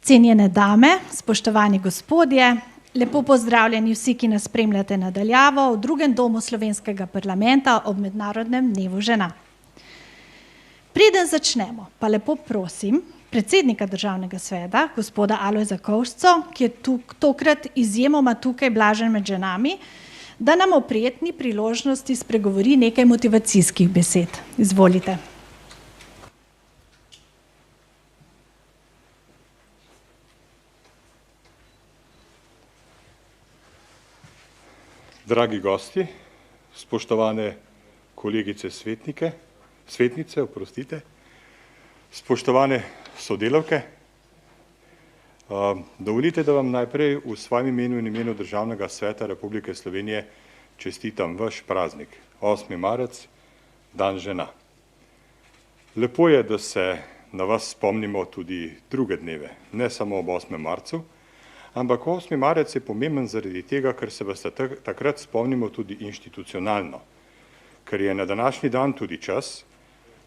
Cenjene dame, spoštovani gospodje, lepo pozdravljeni vsi, ki nas spremljate na daljavo v drugem domu Slovenskega parlamenta ob Mednarodnem dnevu žena. Preden začnemo, pa lepo prosim predsednika Državnega sveta, gospoda Alojza Kovšco, ki je tokrat izjemoma tukaj blažen med ženami, da nam ob prijetni priložnosti spregovori nekaj motivacijskih besed. Izvolite. Dragi gosti, spoštovane kolegice svetnice, spoštovane sodelavke, dovolite, da vam najprej v svojem imenu in imenu Državnega sveta Republike Slovenije čestitam vaš praznik, 8. marec, dan žena. Lepo je, da se na vas spomnimo tudi druge dneve, ne samo ob 8. marcu, ampak 8. marec je pomemben zaradi tega, ker se vas takrat spomnimo tudi institucionalno, ker je na današnji dan tudi čas,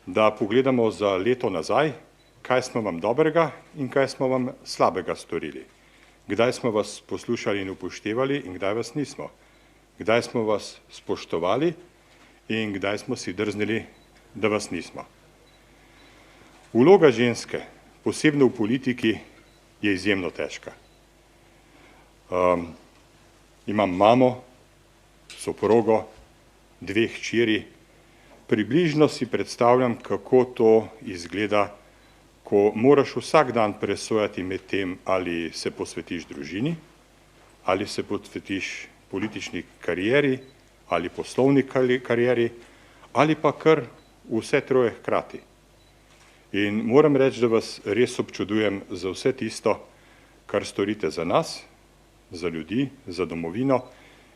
da pogledamo za leto nazaj, kaj smo vam dobrega in kaj smo vam slabega storili. Kdaj smo vas poslušali in upoštevali in kdaj vas nismo. Kdaj smo vas spoštovali in kdaj smo si drznili, da vas nismo. Vloga ženske, posebno v politiki, je izjemno težka. Imam mamo, soprogo, 2 hčeri. Približno si predstavljam, kako to izgleda, ko moraš vsak dan presojati med tem, ali se posvetiš družini, ali se posvetiš politični karieri, ali poslovni karieri, ali pa kar vse troje hkrati. In moram reči, da vas res občudujem za vse tisto, kar storite za nas, za ljudi, za domovino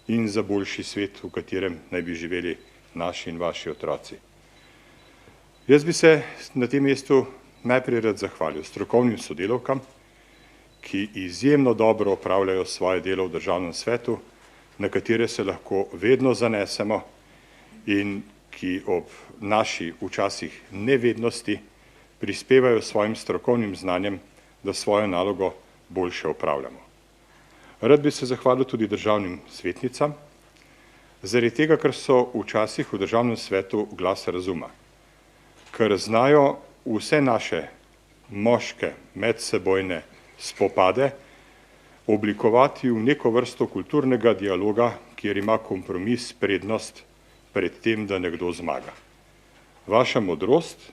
in za boljši svet, v katerem naj bi živeli naši in vaši otroci. Jaz bi se na tem mestu najprej rad zahvalil strokovnim sodelavkam, ki izjemno dobro opravljajo svoje delo v Državnem svetu, na katere se lahko vedno zanesemo in ki ob naši včasih nevednosti prispevajo svojim strokovnim znanjem, da svojo nalogo boljše opravljamo. Rad bi se zahvalil tudi državnim svetnicam, zaradi tega, ker so včasih v Državnem svetu glas razuma, ker znajo vse naše moške medsebojne spopade oblikovati v neko vrsto kulturnega dialoga, kjer ima kompromis prednost pred tem, da nekdo zmaga. Vaša modrost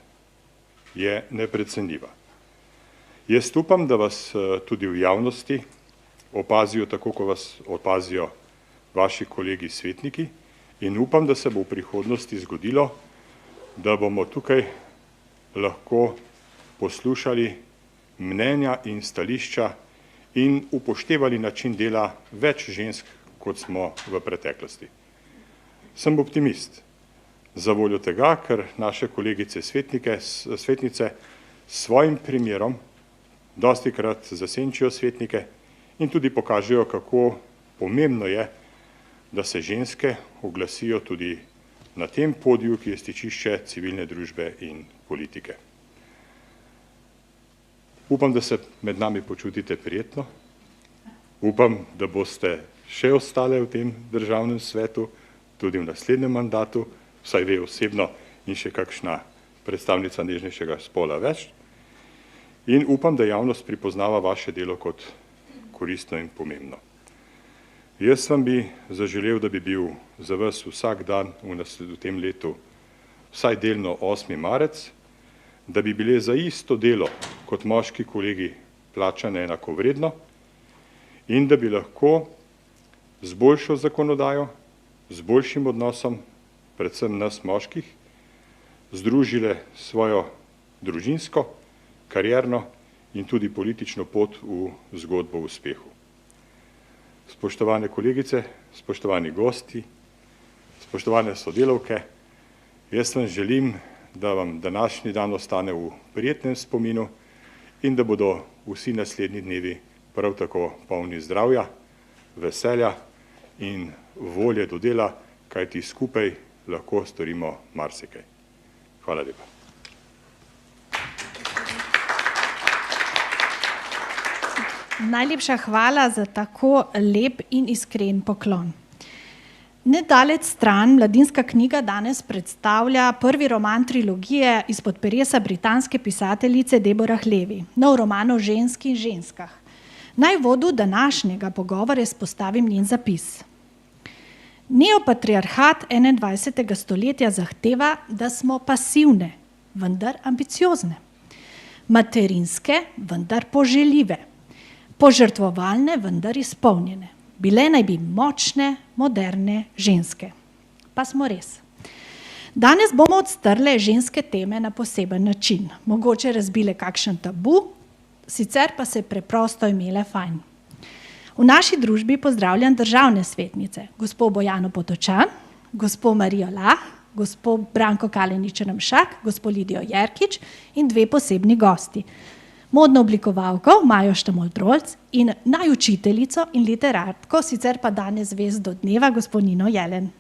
je neprecenljiva. Jaz upam, da vas tudi v javnosti opazijo tako, kot vas opazijo vaši kolegi svetniki in upam, da se bo v prihodnosti zgodilo, da bomo tukaj lahko poslušali mnenja in stališča in upoštevali način dela več žensk, kot smo v preteklosti. Sem optimist za voljo tega, ker naše kolegice svetnice s svojim primerom dostikrat zasenčijo svetnike in tudi pokažejo, kako pomembno je, da se ženske oglasijo tudi na tem podiju, ki je stičišče civilne družbe in politike. Upam, da se med nami počutite prijetno. Upam, da boste še ostale v tem Državnem svetu, tudi v naslednjem mandatu, vsaj ve osebno in še kakšna predstavnica nežnejšega spola več. In upam, da javnost pripoznava vaše delo kot koristno in pomembno. Jaz vam bi zaželel, da bi bil za vas vsak dan v tem letu vsaj delno 8. marec, da bi bile za isto delo kot moški kolegi plačane enakovredno in da bi lahko z boljšo zakonodajo, z boljšim odnosom, predvsem nas moških, združile svojo družinsko, karierno in tudi politično pot v zgodbo o uspehu. Spoštovane kolegice, spoštovani gosti, spoštovane sodelavke, jaz vam želim, da vam današnji dan ostane v prijetnem spominu in da bodo vsi naslednji dnevi prav tako polni zdravja, veselja in volje do dela, kajti skupaj lahko storimo marsikaj. Hvala lepa. Najlepša hvala za tako lep in iskren poklon. Nedaleč stran Mladinska knjiga danes predstavlja prvi roman trilogije izpod peresa britanske pisateljice Deborah Levi, nov roman o ženski in ženskah. Naj v uvodu današnjega pogovora izpostavim njen zapis. Neopatriarhat 21. stoletja zahteva, da smo pasivne, vendar ambiciozne, materinske, vendar poželjive, požrtvovalne, vendar izpolnjene. Bile naj bi močne, moderne ženske. Pa smo res. Danes bomo odstrle ženske teme na poseben način. Mogoče razbile kakšen tabu, sicer pa se preprosto imele fajn. V naši družbi pozdravljam državne svetnice, gospo Bojano Potočan, gospo Marijo Lah, gospo Branko Kalenić Ramšak, gospo Lidijo Jerkič in dve posebni gosti. Modno oblikovalko Majo Štamol-Drolc in najučiteljico in literatko, sicer pa danes zvezdo dneva, gospo Nino Jelen.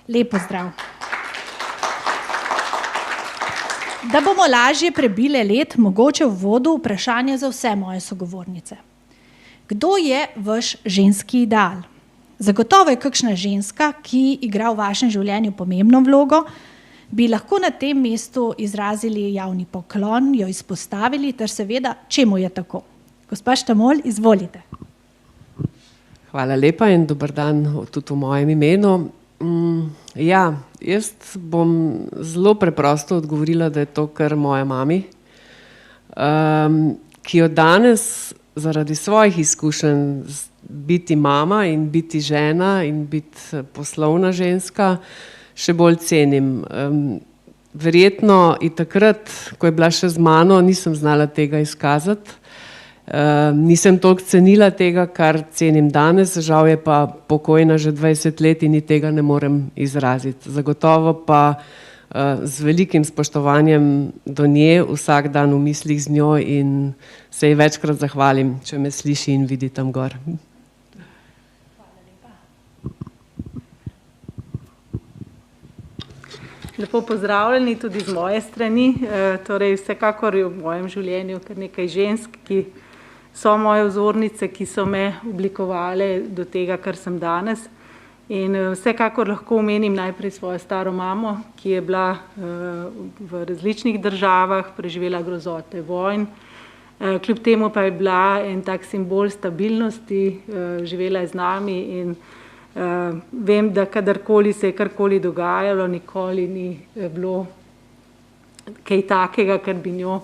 Lep pozdrav. Da bomo lažje prebile let, mogoče v uvodu vprašanje za vse moje sogovornice. Kdo je vaš ženski ideal? Zagotovo je kakšna ženska, ki igra v vašem življenju pomembno vlogo, bi lahko na tem mestu izrazili javni poklon, jo izpostavili, ter seveda, čemu je tako. Gospa Štamol, izvolite. Hvala lepa in dober dan tudi v mojem imenu. Ja, jaz bom zelo preprosto odgovorila, da je to kar moja mami, ki jo danes zaradi svojih izkušenj biti mama in biti žena in biti poslovna ženska še bolj cenim. Verjetno in takrat, ko je bila še z mano, nisem znala tega izkazati. Nisem toliko cenila tega, kar cenim danes, žal je pa pokojna že 20 let in tega ne morem izraziti. Zagotovo pa z velikim spoštovanjem do nje, vsak dan v mislih z njo in se ji večkrat zahvalim, če me sliši in vidi tam gor. Lepo pozdravljeni tudi z moje strani. Torej, vsekakor je v mojem življenju kar nekaj žensk, ki so moje vzornice, ki so me oblikovale do tega, kar sem danes. In vsekakor lahko omenim najprej svojo staro mamo, ki je bila v različnih državah, preživela grozote vojn. Kljub temu pa je bila en tak simbol stabilnosti, živela je z nami in vem, da kadarkoli se je karkoli dogajalo, nikoli ni bilo kaj takega, kar bi njo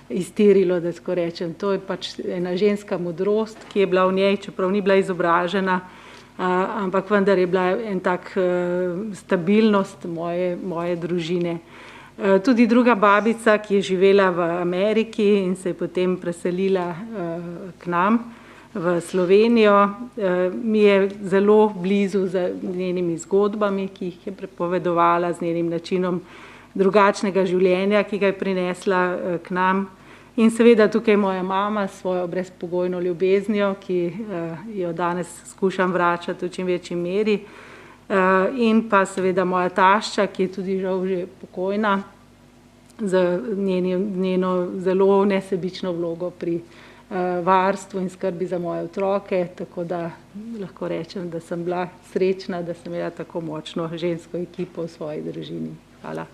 iztirilo, da tako rečem. To je pač ena ženska modrost, ki je bila v njej, čeprav ni bila izobražena, ampak vendar je bila en tak stabilnost moje družine. Tudi druga babica, ki je živela v Ameriki in se je potem preselila k nam, v Slovenijo, mi je zelo blizu z njenimi zgodbami, ki jih je prepovedovala, z njenim načinom drugačnega življenja, ki ga je prinesla k nam. In seveda tukaj moja mama s svojo brezpogojno ljubeznijo, ki jo danes skušam vračati v čim večji meri. In pa seveda moja tašča, ki je tudi žal že pokojna, z njeno zelo nesebično vlogo pri varstvu in skrbi za moje otroke, tako da lahko rečem, da sem bila srečna, da sem imela tako močno žensko ekipo v svoji družini. Hvala.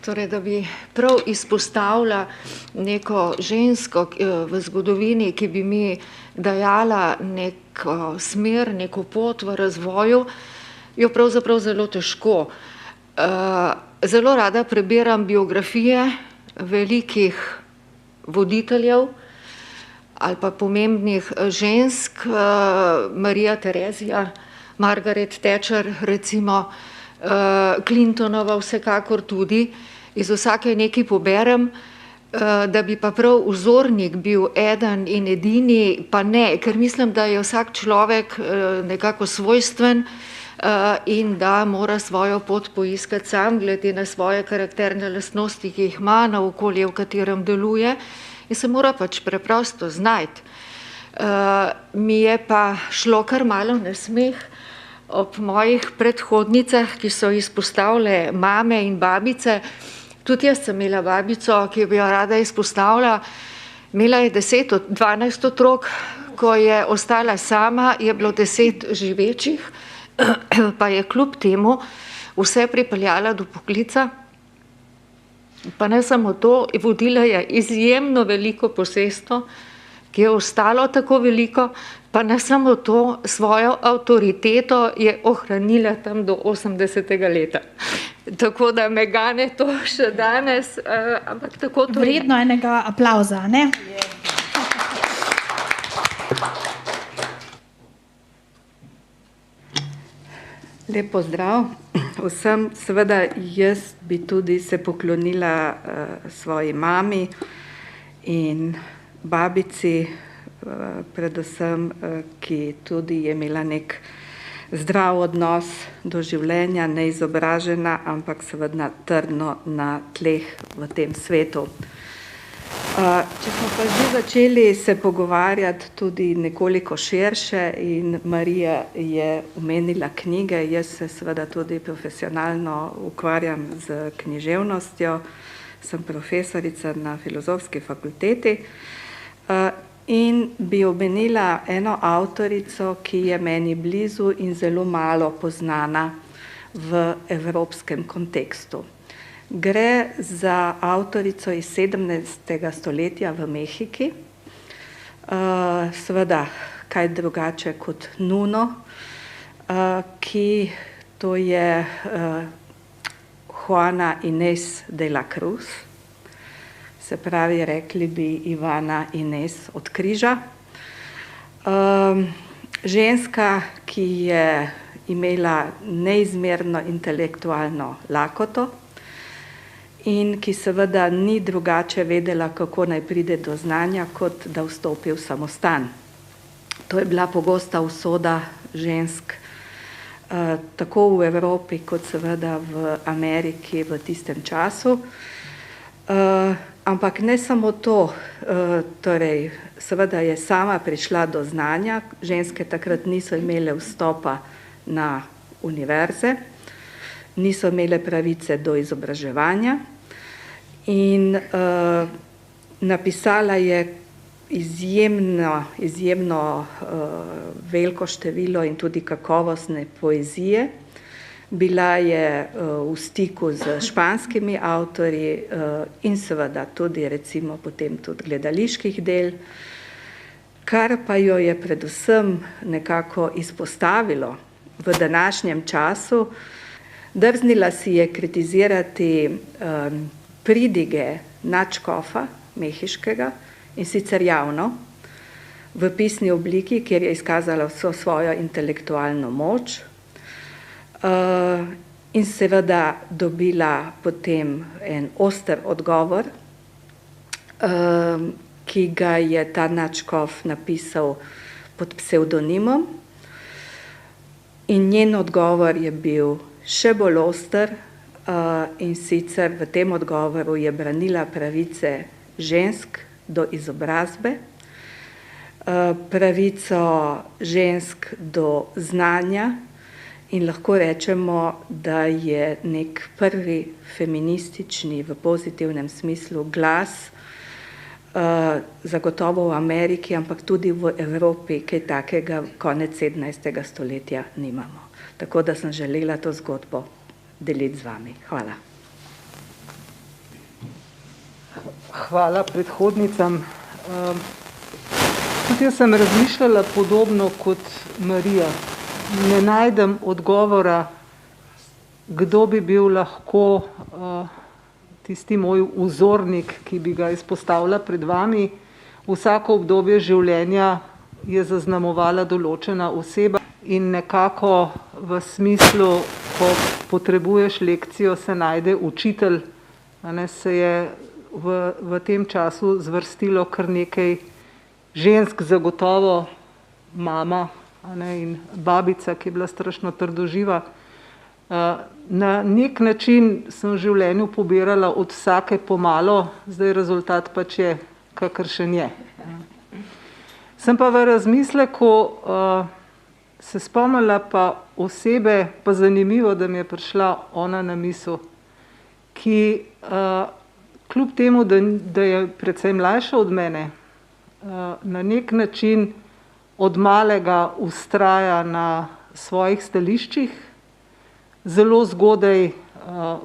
Torej, da bi prav izpostavila neko žensko v zgodovini, ki bi mi dajala neko smer, neko pot v razvoju, jo pravzaprav zelo težko. Zelo rada prebiram biografije velikih voditeljev ali pa pomembnih žensk, Marija Terezija, Margaret Thatcher, recimo, Clintonova vsekakor tudi. Iz vsake nekaj poberem, da bi pa prav vzornik bil eden in edini, pa ne, ker mislim, da je vsak človek nekako svojstven in da mora svojo pot poiskati sam, glede na svoje karakterne lastnosti, ki jih ima, na okolje, v katerem deluje, in se mora pač preprosto znajti. Mi je pa šlo kar malo na smeh ob mojih predhodnicah, ki so izpostavile mame in babice, Tudi jaz sem imela babico, ki bi jo rada izpostavila. Imela je 12 otrok, ko je ostala sama, je bilo 10 živečih, pa je kljub temu vse pripeljala do poklica. Pa ne samo to, vodila je izjemno veliko posestvo, ki je ostalo tako veliko, pa ne samo to, svojo avtoriteto je ohranila tam do 80. leta. Tako da me gane to še danes, ampak tako to je. Vredno enega aplavza, ne? Lep pozdrav vsem. Seveda jaz bi tudi se poklonila svoji mami in babici, predvsem, ki tudi je imela nek zdrav odnos do življenja, neizobražena, ampak seveda trdno na tleh v tem svetu. Če smo pa že začeli se pogovarjati tudi nekoliko širše in Marija je omenila knjige, jaz se seveda tudi profesionalno ukvarjam z književnostjo, sem profesorica na Filozofski fakulteti in bi omenila eno avtorico, ki je meni blizu in zelo malo poznana v evropskem kontekstu. Gre za avtorico iz 17. stoletja v Mehiki, seveda kaj drugače kot Nuno, ki to je Juana Inés de la Cruz, se pravi, rekli bi Ivana Inés od križa. Ženska, ki je imela neizmerno intelektualno lakoto in ki seveda ni drugače vedela, kako naj pride do znanja, kot da vstopi v samostan. To je bila pogosta usoda žensk, tako v Evropi, kot seveda v Ameriki v tistem času. Ampak ne samo to, torej seveda je sama prišla do znanja, ženske takrat niso imele vstopa na univerze, niso imele pravice do izobraževanja in napisala je izjemno veliko število in tudi kakovostne poezije. Bila je v stiku z španskimi avtorji in seveda tudi recimo potem tudi gledaliških del, kar pa jo je predvsem nekako izpostavilo v današnjem času. Drznila si je kritizirati pridige nadškofa mehiškega in sicer javno v pisni obliki, kjer je izkazala vso svojo intelektualno moč in seveda dobila potem en oster odgovor, ki ga je ta nadškof napisal pod psevdonimom in njen odgovor je bil še bolj oster in sicer v tem odgovoru je branila pravice žensk do izobrazbe, pravico žensk do znanja in lahko rečemo, da je nek prvi feministični v pozitivnem smislu glas, zagotovo v Ameriki, ampak tudi v Evropi, kaj takega konec 17. stoletja nimamo. Tako da sem želela to zgodbo deliti z vami. Hvala. Hvala predhodnicam. Tudi jaz sem razmišljala podobno kot Marija. Ne najdem odgovora, kdo bi bil lahko tisti moj vzornik, ki bi ga izpostavila pred vami. Vsako obdobje življenja je zaznamovala določena oseba in nekako v smislu, ko potrebuješ lekcijo, se najde učitelj. Se je v tem času zvrstilo kar nekaj žensk, zagotovo mama in babica, ki je bila strašno trdoživa. Na nek način sem v življenju pobirala od vsake pomalo, zdaj rezultat pač je, kakršen je. Sem pa v razmisleku se spomnila pa osebe, pa zanimivo, da mi je prišla ona na misel, ki kljub temu, da je precej mlajša od mene, na nek način od malega vztraja na svojih stališčih, zelo zgodaj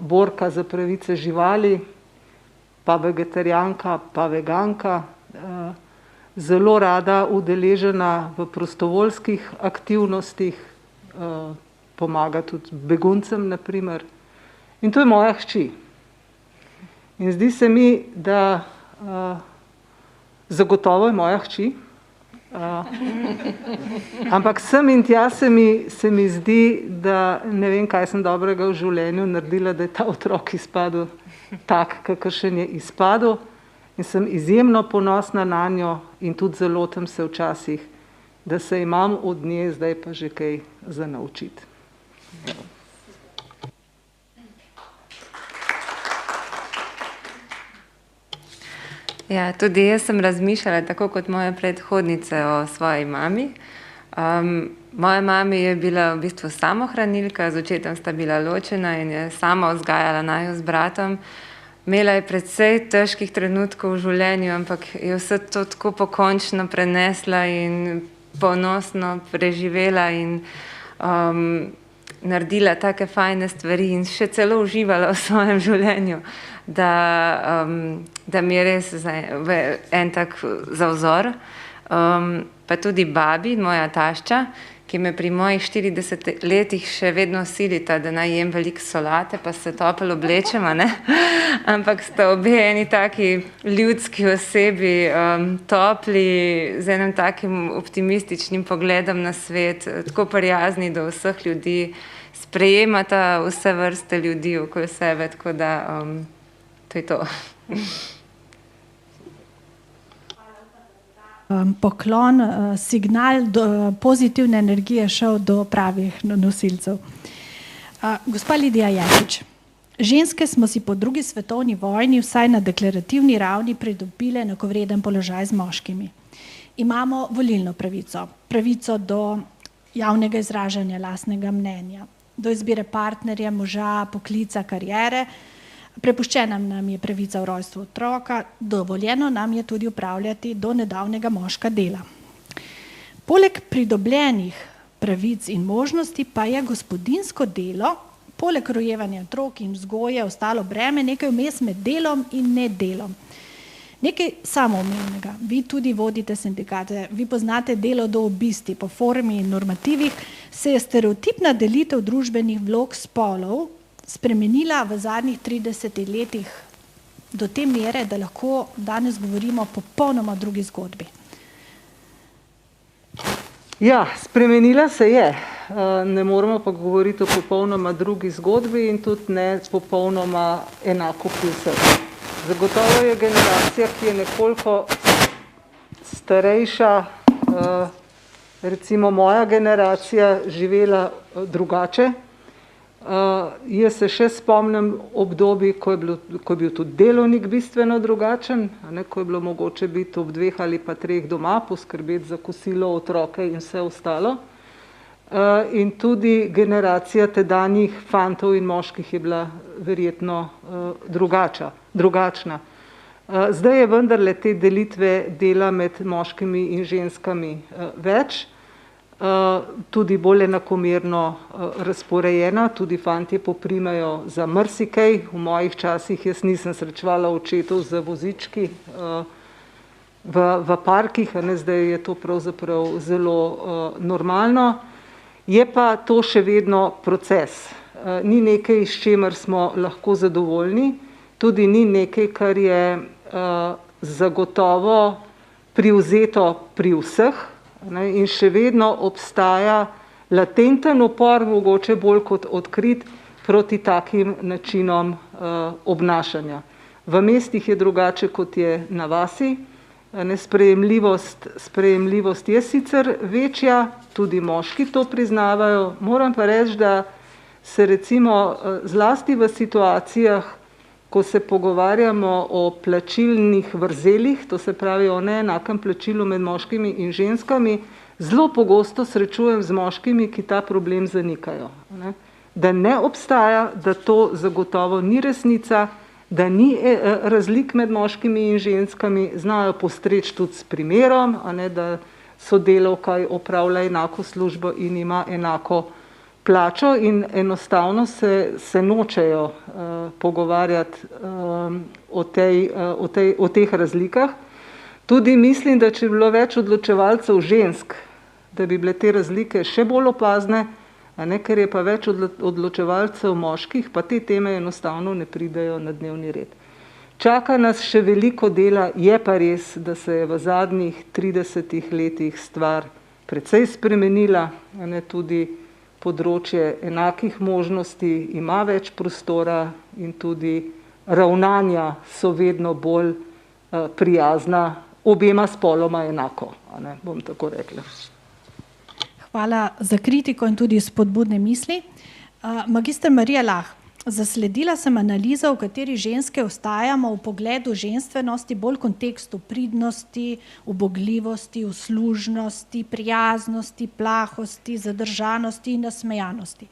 borka za pravice živali, pa vegetarijanka, pa veganka, zelo rada udeležena v prostovoljskih aktivnostih, pomaga tudi beguncem, na primer. In to je moja hči. In zdi se mi, da zagotovo je moja hči, ampak sem in tja se mi zdi, da ne vem, kaj sem dobrega v življenju naredila, da je ta otrok izpadel tak, kakršen je izpadel. In sem izjemno ponosna na njo in tudi zalotim se včasih, da se imam od nje zdaj pa že kaj za naučiti. Ja, tudi jaz sem razmišljala, tako kot moje predhodnice, o svoji mami. Moja mami je bila v bistvu samohranilka, z očetom sta bila ločena in je sama vzgajala naju z bratom. Imela je precej težkih trenutkov v življenju, ampak je vse to tako pokončno prenesla in ponosno preživela in naredila take fajne stvari in še celo uživala v svojem življenju, da mi je res en tak za vzor. Pa tudi babi, moja tašča, ki me pri mojih 40 letih še vedno silita, da naj jem veliko solate, pa se topel oblečem, ne? Ampak sta obe eni taki ljudski osebi, topli, z enim takim optimističnim pogledom na svet, tako prijazni do vseh ljudi, sprejemata vse vrste ljudi okoli sebe, tako da to je to. Poklon, signal pozitivne energije šel do pravih nosilcev. Gospa Lidija Jakič, ženske smo si po drugi svetovni vojni vsaj na deklarativni ravni pridobile enakovreden položaj z moškimi. Imamo volilno pravico, pravico do javnega izražanja lastnega mnenja, do izbire partnerja, moža, poklica, kariere. Prepuščena nam je pravica v rojstvu otroka, dovoljeno nam je tudi upravljati do nedavnega moška dela. Poleg pridobljenih pravic in možnosti pa je gospodinjsko delo, poleg rojevanja otrok in vzgoje, ostalo breme nekaj vmes med delom in nedelom. Nekaj samoumevnega. Vi tudi vodite sindikate, vi poznate delo do obisti, po formi in normativih, se je stereotipna delitev družbenih vlog spolov spremenila v zadnjih 30 letih do te mere, da lahko danes govorimo o popolnoma drugi zgodbi. Ja, spremenila se je. Ne moramo pa govoriti o popolnoma drugi zgodbi in tudi ne popolnoma enako pri vseh. Zagotovo je generacija, ki je nekoliko starejša, recimo moja generacija, živela drugače. Jaz se še spomnim obdobij, ko je bil tudi delovnik bistveno drugačen, ko je bilo mogoče biti ob 2 ali pa 3 doma, poskrbeti za kosilo, otroke in vse ostalo. In tudi generacija tedanjih fantov in moških je bila verjetno drugačna. Zdaj je vendarle te delitve dela med moškimi in ženskami več, tudi bolj enakomerno razporejena, tudi fantje poprimajo za marsikaj. V mojih časih jaz nisem srečevala očetov z vozički v parkih, zdaj je to pravzaprav zelo normalno. Je pa to še vedno proces. Ni nekaj, s čimer smo lahko zadovoljni, tudi ni nekaj, kar je zagotovo privzeto pri vseh, in še vedno obstaja latenten upor, mogoče bolj kot odkrit, proti takim načinom obnašanja. V mestih je drugače, kot je na vasi. Sprejemljivost je sicer večja, tudi moški to priznavajo. Moram pa reči, da se recimo zlasti v situacijah, ko se pogovarjamo o plačilnih vrzelih, to se pravi o neenakem plačilu med moškimi in ženskami, zelo pogosto srečujem z moškimi, ki ta problem zanikajo. da ne obstaja, da to zagotovo ni resnica, da ni razlik med moškimi in ženskami, znajo postreči tudi s primerom, a ne, da sodelavka opravlja enako službo in ima enako plačo in enostavno se nočejo pogovarjati o teh razlikah. Tudi mislim, da če bi bilo več odločevalcev žensk, da bi bile te razlike še bolj opazne, a ne, ker je pa več odločevalcev moških, pa te teme enostavno ne pridejo na dnevni red. Čaka nas še veliko dela, je pa res, da se je v zadnjih 30 letih stvar precej spremenila, a ne, tudi področje enakih možnosti ima več prostora in tudi ravnanja so vedno bolj prijazna, obema spoloma enako, a ne, bom tako rekla. Hvala za kritiko in tudi spodbudne misli. Magister Marija Lah, zasledila sem analizo, v kateri ženske ostajamo v pogledu ženstvenosti bolj v kontekstu pridnosti, ubogljivosti, uslužnosti, prijaznosti, plahosti, zadržanosti in nasmejanosti.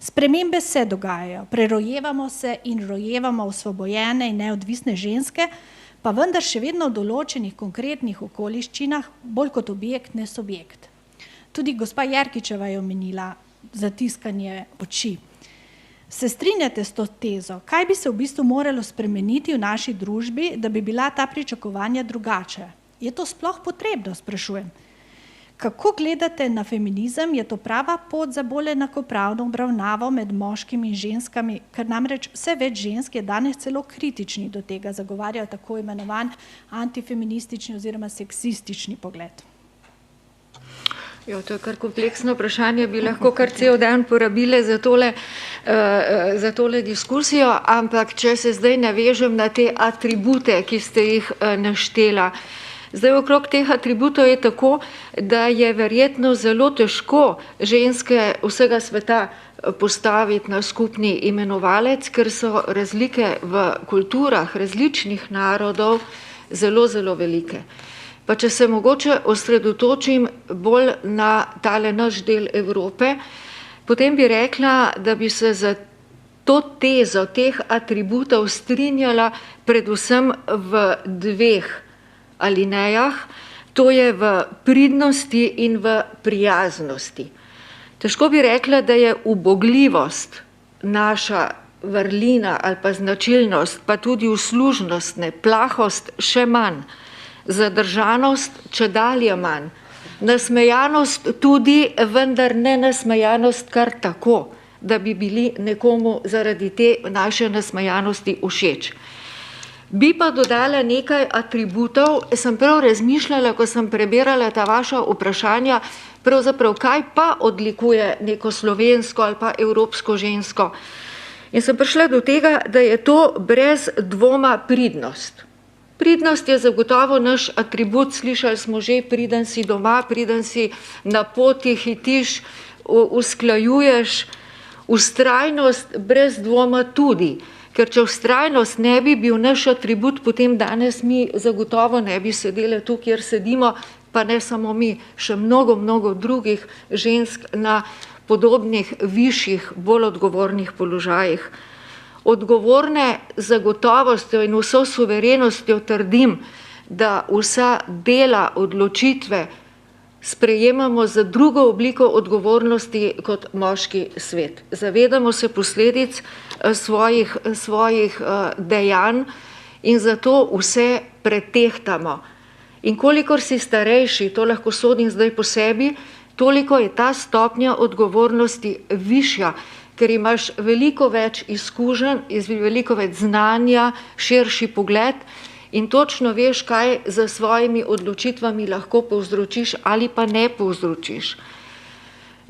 Spremembe se dogajajo, prerojevamo se in rojevamo osvobojene in neodvisne ženske, pa vendar še vedno v določenih konkretnih okoliščinah bolj kot objekt, ne subjekt. Tudi gospa Jerkičeva je omenila zatiskanje oči. Se strinjate s to tezo? Kaj bi se v bistvu moralo spremeniti v naši družbi, da bi bila ta pričakovanja drugače? Je to sploh potrebno, sprašujem? Kako gledate na feminizem? Je to prava pot za bolj enakopravno obravnavo med moškimi in ženskami, ker namreč vse več žensk je danes celo kritični do tega, zagovarjajo tako imenovan antifeministični oziroma seksistični pogled? Jo, to je kar kompleksno vprašanje, bi lahko kar cel dan porabile za tole diskusijo, ampak če se zdaj navežem na te atribute, ki ste jih naštela. Zdaj okrog teh atributov je tako, da je verjetno zelo težko ženske vsega sveta postaviti na skupni imenovalec, ker so razlike v kulturah različnih narodov zelo, zelo velike. Pa če se mogoče osredotočim bolj na tale naš del Evrope, potem bi rekla, da bi se za to tezo teh atributov strinjala predvsem v dveh alinejah, to je v pridnosti in v prijaznosti. Težko bi rekla, da je ubogljivost naša vrlina ali pa značilnost, pa tudi uslužnostne, plahost še manj, zadržanost čedalje manj, nasmejanost tudi, vendar ne nasmejanost kar tako, da bi bili nekomu zaradi te naše nasmejanosti všeč. Bi pa dodala nekaj atributov, sem prav razmišljala, ko sem prebirala ta vaša vprašanja, pravzaprav kaj pa odlikuje neko slovensko ali pa evropsko žensko. In sem prišla do tega, da je to brez dvoma pridnost. Pridnost je zagotovo naš atribut, slišali smo že, priden si doma, priden si na poti, hitiš, usklajuješ, vztrajnost brez dvoma tudi, ker če vztrajnost ne bi bil naš atribut, potem danes mi zagotovo ne bi sedeli tu, kjer sedimo, pa ne samo mi, še mnogo, mnogo drugih žensk na podobnih, višjih, bolj odgovornih položajih. Odgovorne zagotovostjo in vso suverenostjo trdim, da vsa dela, odločitve sprejemamo za drugo obliko odgovornosti kot moški svet. Zavedamo se posledic svojih dejanj in zato vse pretehtamo. In kolikor si starejši, to lahko sodim zdaj po sebi, toliko je ta stopnja odgovornosti višja, ker imaš veliko več izkušenj, veliko več znanja, širši pogled in točno veš, kaj za svojimi odločitvami lahko povzročiš ali pa ne povzročiš.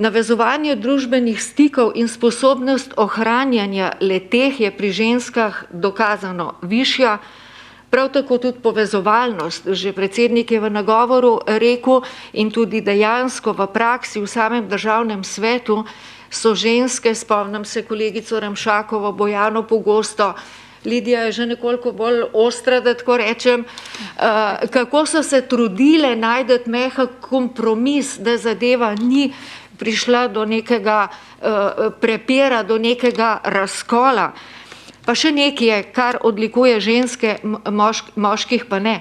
Navezovanje družbenih stikov in sposobnost ohranjanja le-teh je pri ženskah dokazano višja, prav tako tudi povezovalnost, že predsednik je v nagovoru rekel in tudi dejansko v praksi v samem državnem svetu so ženske, spomnim se kolegico Ramšakovo, Bojano pogosto, Lidija je že nekoliko bolj ostra, da tako rečem, kako so se trudile najti mehak kompromis, da zadeva ni prišla do nekega prepira, do nekega razkola. Pa še nekaj je, kar odlikuje ženske, moških pa ne.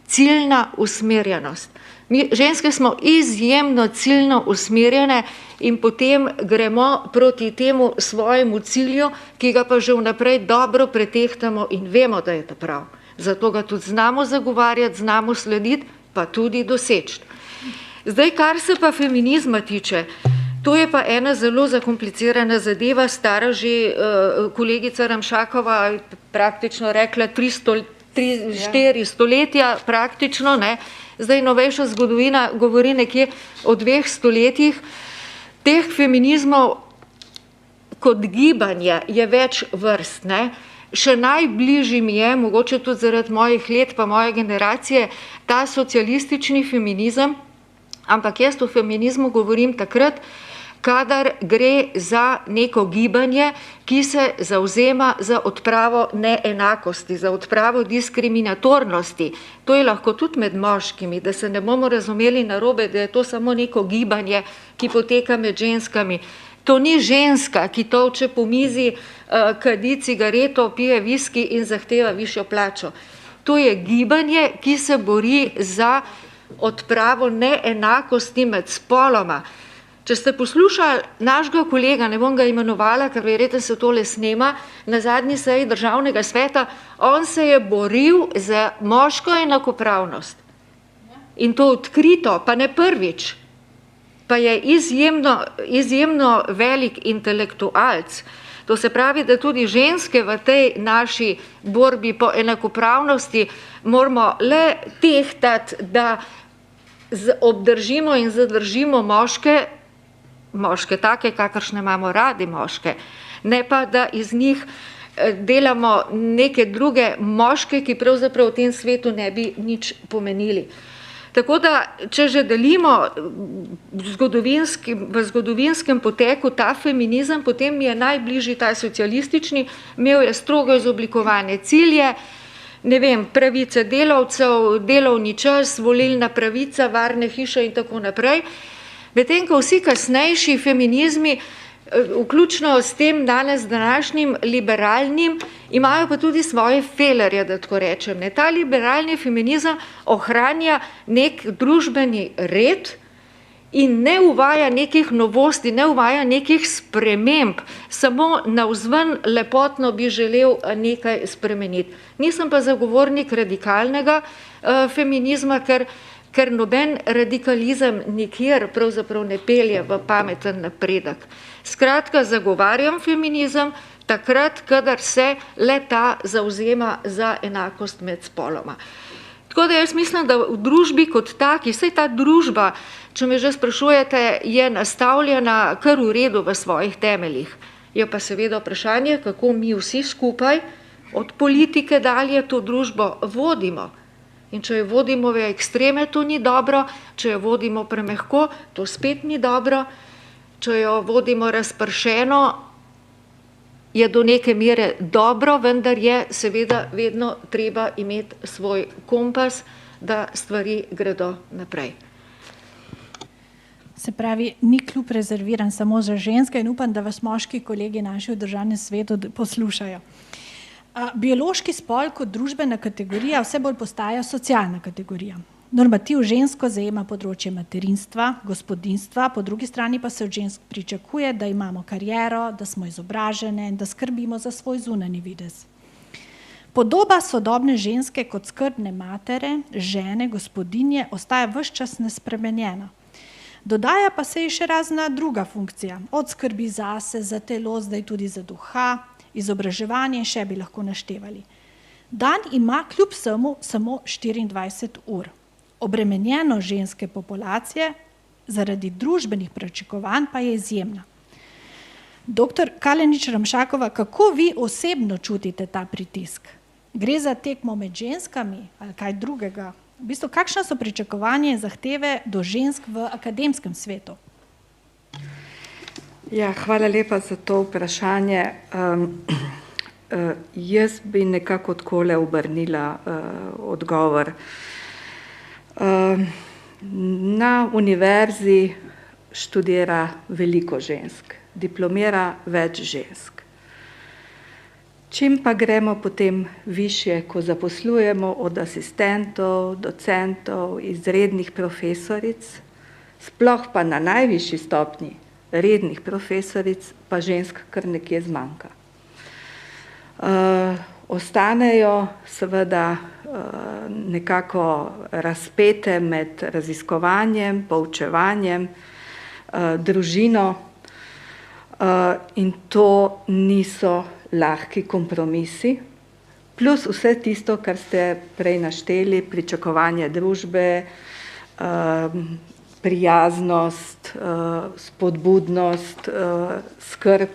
Ciljna usmerjenost. Mi ženske smo izjemno ciljno usmerjene in potem gremo proti temu svojemu cilju, ki ga pa že vnaprej dobro pretehtamo in vemo, da je to prav. Zato ga tudi znamo zagovarjati, znamo slediti, pa tudi doseči. Zdaj, kar se pa feminizma tiče, to je pa ena zelo zakomplicirana zadeva, stara že kolegica Ramšakova praktično rekla 3-4 stoletja praktično, ne. Zdaj novejša zgodovina govori nekje o 2 stoletjih. Teh feminizmov kot gibanje je več vrst, ne. Še najbližji mi je, mogoče tudi zaradi mojih let pa moje generacije, ta socialistični feminizem, ampak jaz o feminizmu govorim takrat, kadar gre za neko gibanje, ki se zavzema za odpravo neenakosti, za odpravo diskriminatornosti. To je lahko tudi med moškimi, da se ne bomo razumeli narobe, da je to samo neko gibanje, ki poteka med ženskami. To ni ženska, ki tolče po mizi, kadi cigareto, pije viski in zahteva višjo plačo. To je gibanje, ki se bori za odpravo neenakosti med spoloma. Če ste poslušali našega kolega, ne bom ga imenovala, ker verjetno se tole snema, na zadnji seji Državnega sveta, on se je boril za moško enakopravnost. In to odkrito, pa ne prvič. Pa je izjemno velik intelektualc. To se pravi, da tudi ženske v tej naši borbi po enakopravnosti moramo le tehtati, da obdržimo in zadržimo moške take, kakršne imamo radi moške, ne pa, da iz njih delamo neke druge moške, ki pravzaprav v tem svetu ne bi nič pomenili. Tako da, če že delimo v zgodovinskem poteku ta feminizem, potem mi je najbližji ta socialistični, imel je strogo izoblikovane cilje, ne vem, pravice delavcev, delovni čas, volilna pravica, varne hiše in tako naprej. Medtem ko vsi kasnejši feminizmi, vključno s tem danes današnjim liberalnim, imajo pa tudi svoje felerje, da tako rečem. Ta liberalni feminizem ohranja nek družbeni red in ne uvaja nekih novosti, ne uvaja nekih sprememb, samo navzven lepotno bi želel nekaj spremeniti. Nisem pa zagovornik radikalnega feminizma, ker noben radikalizem nikjer pravzaprav ne pelje v pameten napredek. Skratka, zagovarjam feminizem takrat, kadar se le-ta zavzema za enakost med spoloma. Tako da jaz mislim, da v družbi kot taki, saj ta družba, če me že sprašujete, je nastavljena kar v redu v svojih temeljih. Je pa seveda vprašanje, kako mi vsi skupaj od politike dalje to družbo vodimo. In če jo vodimo v ekstreme, to ni dobro, če jo vodimo premehko, to spet ni dobro, če jo vodimo razpršeno, je do neke mere dobro, vendar je seveda vedno treba imeti svoj kompas, da stvari gredo naprej. Se pravi, ni klub rezerviran samo za ženske in upam, da vas moški kolegi naši v Državnem svetu poslušajo. Biološki spol kot družbena kategorija vse bolj postaja socialna kategorija. Normativ žensko zajema področje materinstva, gospodinjstva, po drugi strani pa se od žensk pričakuje, da imamo kariero, da smo izobražene in da skrbimo za svoj zunanji videz. Podoba sodobne ženske kot skrbne matere, žene, gospodinje ostaja ves čas nespremenjena. Dodaja pa se ji še razna druga funkcija, od skrbi zase, za telo, zdaj tudi za duha, izobraževanje še bi lahko naštevali. Dan ima kljub vsemu samo 24 ur. Obremenjeno ženske populacije zaradi družbenih pričakovanj pa je izjemna. Doktor Kalenić Ramšakova, kako vi osebno čutite ta pritisk? Gre za tekmo med ženskami ali kaj drugega? V bistvu, kakšna so pričakovanja in zahteve do žensk v akademskem svetu? Ja, hvala lepa za to vprašanje. Jaz bi nekako takole obrnila odgovor. Na univerzi študira veliko žensk, diplomira več žensk. Čim pa gremo potem višje, ko zaposlujemo od asistentov, docentov, izrednih profesoric, sploh pa na najvišji stopnji rednih profesoric, pa žensk kar nekje zmanjka. Ostanejo seveda nekako razpete med raziskovanjem, poučevanjem, družino in to niso lahki kompromisi, plus vse tisto, kar ste prej našteli, pričakovanje družbe, prijaznost, spodbudnost, skrb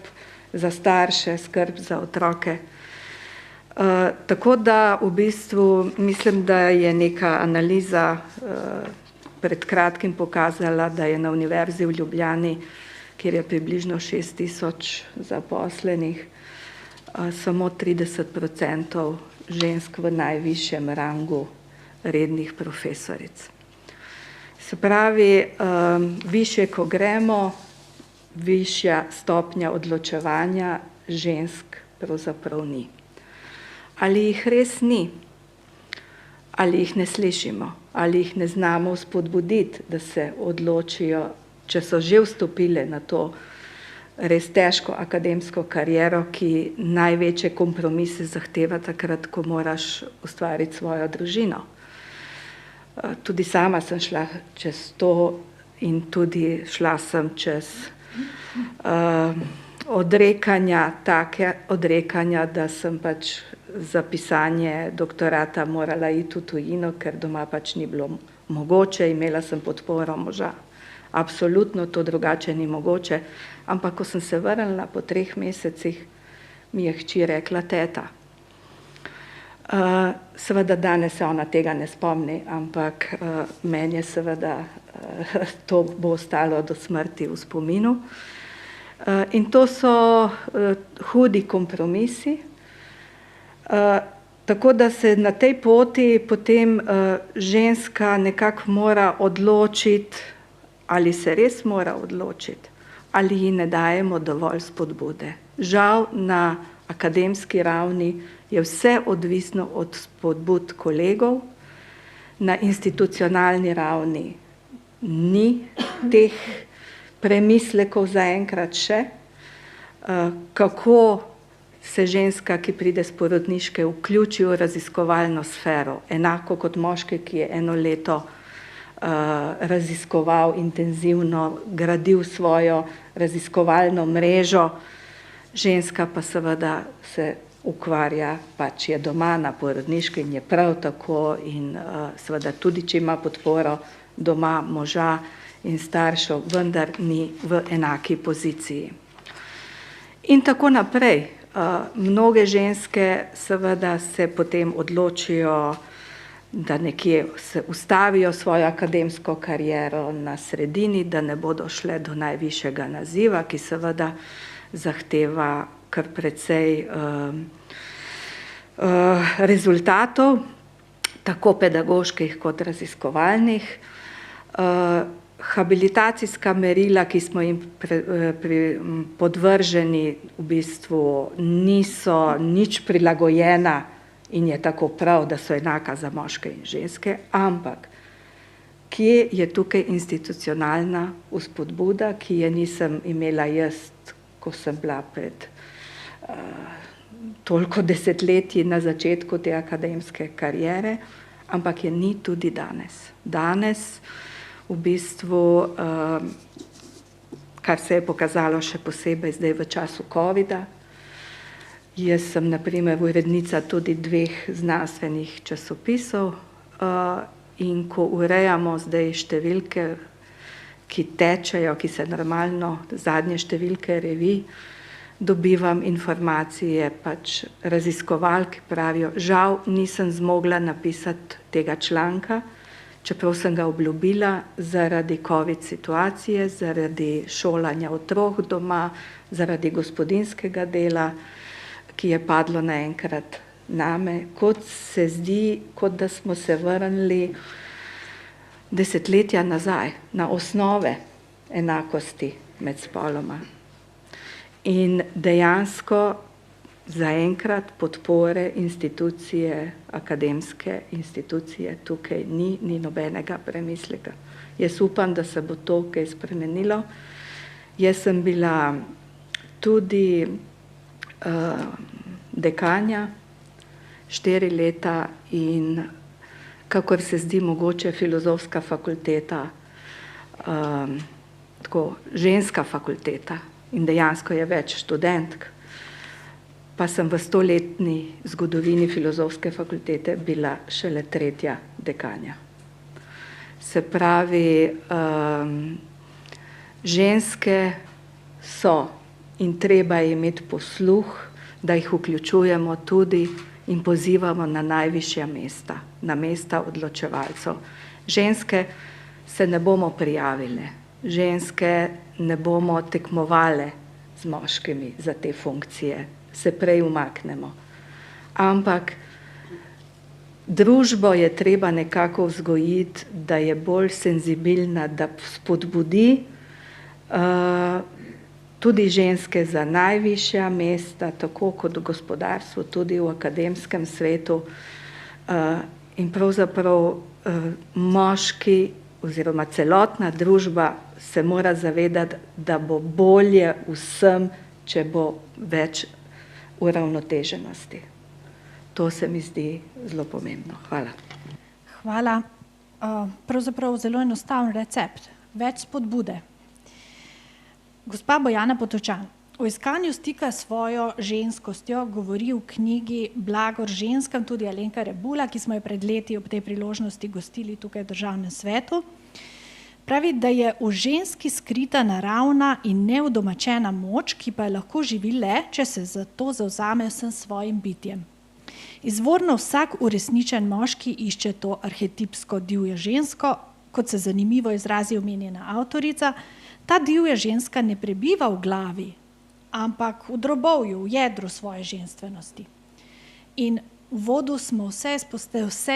za starše, skrb za otroke. Tako da v bistvu mislim, da je neka analiza pred kratkim pokazala, da je na Univerzi v Ljubljani, kjer je približno 6000 zaposlenih, samo 30% žensk v najvišjem rangu rednih profesoric. Se pravi, višje, ko gremo, višja stopnja odločevanja žensk pravzaprav ni. Ali jih res ni? Ali jih ne slišimo? Ali jih ne znamo spodbuditi, da se odločijo, če so že vstopile na to res težko akademsko kariero, ki največje kompromise zahteva takrat, ko moraš ustvariti svojo družino. Tudi sama sem šla čez to in tudi šla sem čez odrekanja, da sem pač za pisanje doktorata morala iti v tujino, ker doma pač ni bilo mogoče, imela sem podporo moža. Absolutno to drugače ni mogoče, ampak ko sem se vrnila po 3 mesecih, mi je hči rekla teta. Seveda danes se ona tega ne spomni, ampak meni je seveda to bo ostalo do smrti v spominu. In to so hudi kompromisi, tako da se na tej poti potem ženska nekako mora odločiti, ali se res mora odločiti, ali ji ne dajemo dovolj spodbude. Žal na akademski ravni je vse odvisno od spodbud kolegov, na institucionalni ravni ni teh premislekov zaenkrat še, kako se ženska, ki pride s porodniške, vključi v raziskovalno sfero, enako kot moški, ki je 1 leto raziskoval intenzivno, gradil svojo raziskovalno mrežo, ženska pa seveda se ukvarja, pač je doma na porodniški in je prav tako in seveda tudi, če ima podporo doma moža in staršev, vendar ni v enaki poziciji. In tako naprej. Mnoge ženske seveda se potem odločijo, da nekje se ustavijo svojo akademsko kariero na sredini, da ne bodo šle do najvišjega naziva, ki seveda zahteva kar precej rezultatov, tako pedagoških kot raziskovalnih. Habilitacijska merila, ki smo jim podvrženi, v bistvu niso nič prilagojena in je tako prav, da so enaka za moške in ženske, ampak kje je tukaj institucionalna vzpodbuda, ki je nisem imela jaz, ko sem bila pred toliko desetletji na začetku te akademske kariere, ampak je ni tudi danes. Danes v bistvu, kar se je pokazalo še posebej zdaj v času covida. Jaz sem na primer urednica tudi 2 znanstvenih časopisov in ko urejamo zdaj številke, ki tečejo, ki se normalno, zadnje številke revij, dobivam informacije pač raziskovalk, pravijo, žal nisem zmogla napisati tega članka, čeprav sem ga obljubila zaradi covid situacije, zaradi šolanja otrok doma, zaradi gospodinjskega dela, ki je padlo naenkrat name, kot se zdi, kot da smo se vrnili desetletja nazaj, na osnove, enakosti med spoloma. In dejansko zaenkrat podpore institucije, akademske institucije tukaj ni nobenega premisleka. Jaz upam, da se bo to kaj spremenilo. Jaz sem bila tudi dekanja 4 leta in kakor se zdi mogoče filozofska fakulteta, tako ženska fakulteta in dejansko je več študentk, pa sem v 100-letni zgodovini filozofske fakultete bila šele 3. dekanja. Se pravi, ženske so in treba je imeti posluh, da jih vključujemo tudi in pozivamo na najvišja mesta, na mesta odločevalcev. Ženske se ne bomo prijavile, ženske ne bomo tekmovale z moškimi za te funkcije, se prej umaknemo. Ampak družbo je treba nekako vzgojiti, da je bolj senzibilna, da spodbudi tudi ženske za najvišja mesta, tako kot v gospodarstvu, tudi v akademskem svetu. In pravzaprav moški oziroma celotna družba se mora zavedati, da bo bolje vsem, če bo več uravnoteženosti. To se mi zdi zelo pomembno. Hvala. Hvala. Pravzaprav zelo enostaven recept. Več spodbude. Gospa Bojana Potočan, o iskanju stika s svojo ženskostjo govori v knjigi Blagor ženskam tudi Alenka Rebula, ki smo jo pred leti ob tej priložnosti gostili tukaj v Državnem svetu. Pravi, da je v ženski skrita naravna in neudomačena moč, ki pa je lahko živi le, če se za to zavzame vsem svojim bitjem. Izvorno vsak uresničen moški išče to arhetipsko divjo žensko, kot se zanimivo izrazi omenjena avtorica. Ta divja ženska ne prebiva v glavi, ampak v drobovju, v jedru svoje ženstvenosti. In v uvodu smo vse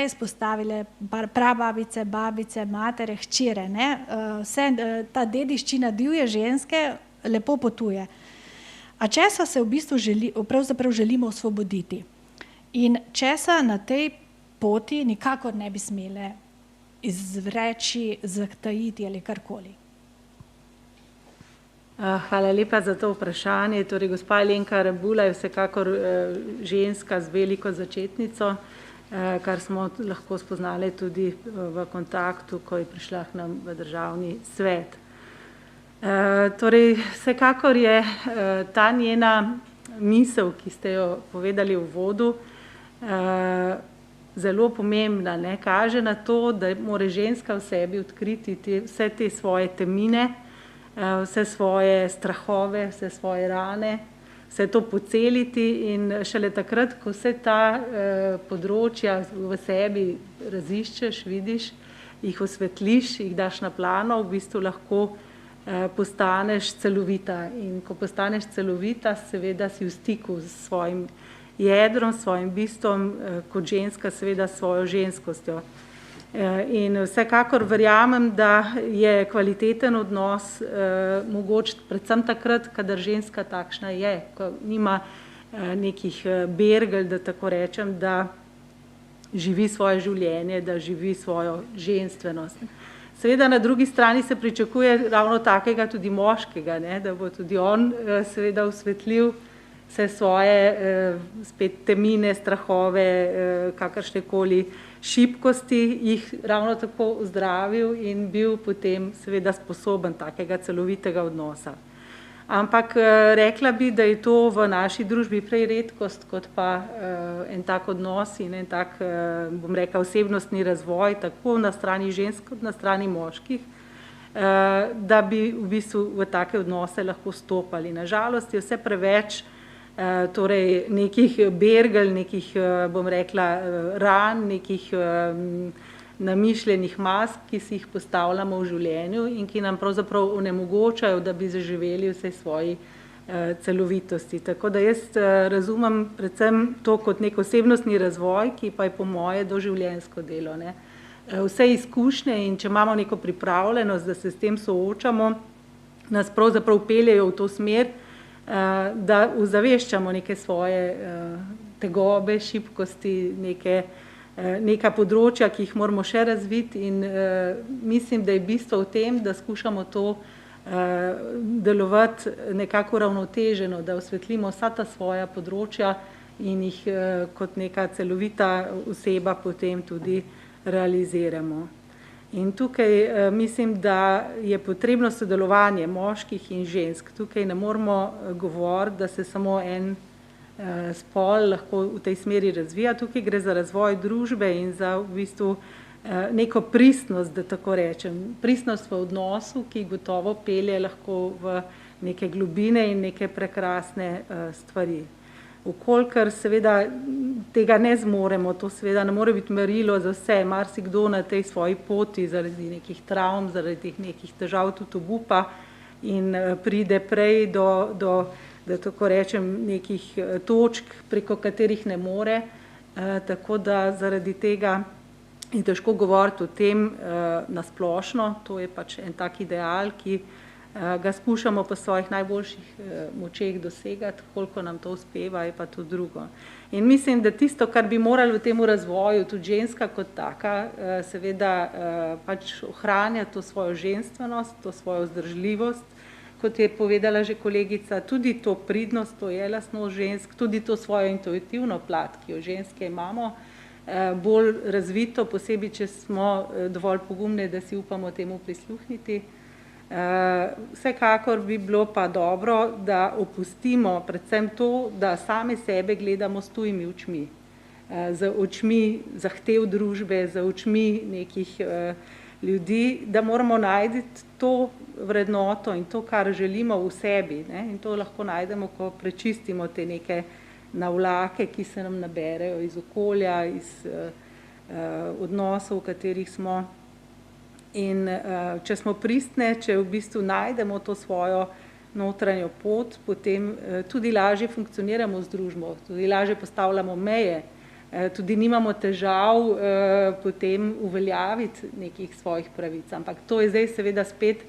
izpostavile, prababice, babice, matere, hčere, ne? Ta dediščina divje ženske lepo potuje. A česa se v bistvu pravzaprav želimo osvoboditi? In česa na tej poti nikakor ne bi smele izreči, zatajiti ali karkoli? Hvala lepa za to vprašanje. Torej, gospa Alenka Rebula je vsekakor ženska z veliko začetnico, kar smo lahko spoznali tudi v kontaktu, ko je prišla k nam v Državni svet. Torej, vsekakor je ta njena misel, ki ste jo povedali v uvodu, zelo pomembna, ne? Kaže na to, da mora ženska v sebi odkriti vse te svoje temine, vse svoje strahove, vse svoje rane, vse to poceliti in šele takrat, ko vse ta področja v sebi raziščeš, vidiš, jih osvetliš, jih daš na plano, v bistvu lahko postaneš celovita. In ko postaneš celovita, seveda si v stiku s svojim jedrom, s svojim bistvom, kot ženska seveda s svojo ženskostjo. In vsekakor verjamem, da je kvaliteten odnos mogoč predvsem takrat, kadar ženska takšna je, ko nima nekih bergel, da tako rečem, da živi svoje življenje, da živi svojo ženstvenost. Seveda na drugi strani se pričakuje ravno takega tudi moškega, ne? Da bo tudi on seveda osvetlil vse svoje spet temine, strahove, kakršnekoli šibkosti, jih ravno tako ozdravil in bil potem seveda sposoben takega celovitega odnosa. Ampak rekla bi, da je to v naši družbi prej redkost, kot pa en tak odnos in en tak, bom rekla, osebnostni razvoj, tako na strani žensk, kot na strani moških, da bi v bistvu v take odnose lahko stopali. Na žalost je vse preveč torej nekih bergel, nekih, bom rekla, ran, nekih namišljenih mask, ki si jih postavljamo v življenju in ki nam pravzaprav onemogočajo, da bi zaživeli vse svoji celovitosti. Tako da jaz razumem predvsem to kot nek osebnostni razvoj, ki pa je po moje doživljenjsko delo, ne. Vse izkušnje in če imamo neko pripravljenost, da se s tem soočamo, nas pravzaprav peljejo v to smer, da ozaveščamo neke svoje tegobe, šibkosti, neka področja, ki jih moramo še razviti in mislim, da je bistvo v tem, da skušamo to delovati nekako ravnoteženo, da osvetlimo vsa ta svoja področja in jih kot neka celovita oseba potem tudi realiziramo. In tukaj mislim, da je potrebno sodelovanje moških in žensk. Tukaj ne moramo govoriti, da se samo en spol lahko v tej smeri razvija. Tukaj gre za razvoj družbe in za v bistvu neko pristnost, da tako rečem. Pristnost v odnosu, ki gotovo pelje lahko v neke globine in neke prekrasne stvari. Vkolikor seveda tega ne zmoremo, to seveda ne more biti merilo za vse, marsikdo na tej svoji poti zaradi nekih travm, zaradi nekih težav tudi obupa in pride prej do da tako rečem, nekih točk, preko katerih ne more, tako da zaradi tega je težko govoriti o tem nasplošno, to je pač en tak ideal, ki ga skušamo po svojih najboljših močeh dosegati, koliko nam to uspeva, je pa to drugo. In mislim, da tisto, kar bi morali v tem razvoju, tudi ženska kot taka, seveda pač ohranja to svojo ženstvenost, to svojo vzdržljivost, kot je povedala že kolegica, tudi to pridnost, to je lastnost žensk, tudi to svojo intuitivno plat, ki jo ženske imamo, bolj razvito, posebej, če smo dovolj pogumne, da si upamo temu prisluhniti. Vsekakor bi bilo pa dobro, da opustimo predvsem to, da same sebe gledamo s tujimi očmi. Z očmi zahtev družbe, z očmi nekih ljudi, da moramo najti to vrednoto in to, kar želimo v sebi. Ne? In to lahko najdemo, ko prečistimo te neke navlake, ki se nam naberejo iz okolja, iz odnosov, v katerih smo. In če smo pristne, če v bistvu najdemo to svojo notranjo pot, potem tudi lažje funkcioniramo z družbo, tudi lažje postavljamo meje, tudi nimamo težav potem uveljaviti nekih svojih pravic. Ampak to je zdaj seveda spet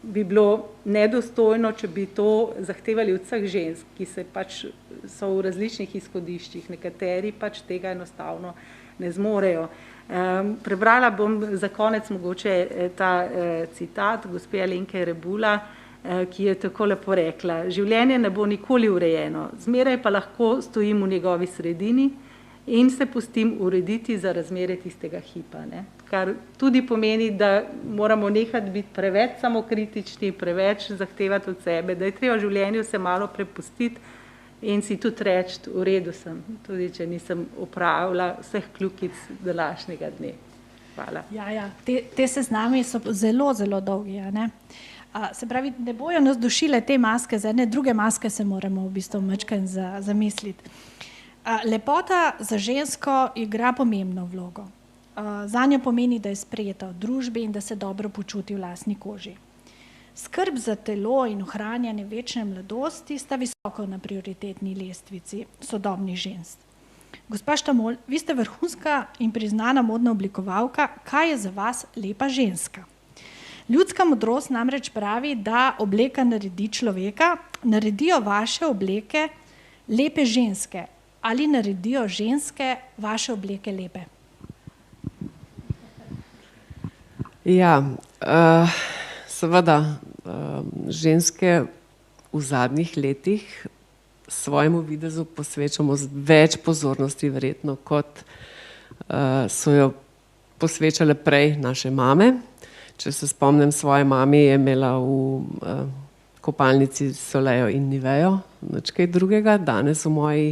bi bilo nedostojno, če bi to zahtevali od vseh žensk, ki se pač so v različnih izhodiščih, nekateri pač tega enostavno ne zmorejo. Prebrala bom za konec mogoče ta citat gospe Alenke Rebula, ki je tako lepo rekla: življenje ne bo nikoli urejeno, zmeraj pa lahko stojim v njegovi sredini in se pustim urediti za razmere tistega hipa. Ne? Kar tudi pomeni, da moramo nehati biti preveč samokritični, preveč zahtevati od sebe, da je treba v življenju se malo prepustiti in si tudi reči, v redu sem, tudi če nisem opravila vseh kljukic današnjega dne. Hvala. Ja, te seznami so zelo, zelo dolgi. Ne? Se pravi, ne bojo nas dušile te maske, za ene druge maske se moramo v bistvu majčkeno zamisliti. Lepota za žensko igra pomembno vlogo. Zanjo pomeni, da je sprejeta v družbi in da se dobro počuti v lastni koži. Skrb za telo in ohranjanje večne mladosti sta visoko na prioritetni lestvici sodobnih žensk. Gospa Štamol, vi ste vrhunska in priznana modna oblikovalka. Kaj je za vas lepa ženska? Ljudska modrost namreč pravi, da obleka naredi človeka, naredijo vaše obleke lepe ženske. Ali naredijo ženske vaše obleke lepe? Ja, seveda, ženske v zadnjih letih svojemu videzu posvečamo več pozornosti verjetno, kot so jo posvečale prej naše mame. Če se spomnim svoje mami, je imela v kopalnici Solejo in Nivejo, nič kaj drugega. Danes v moji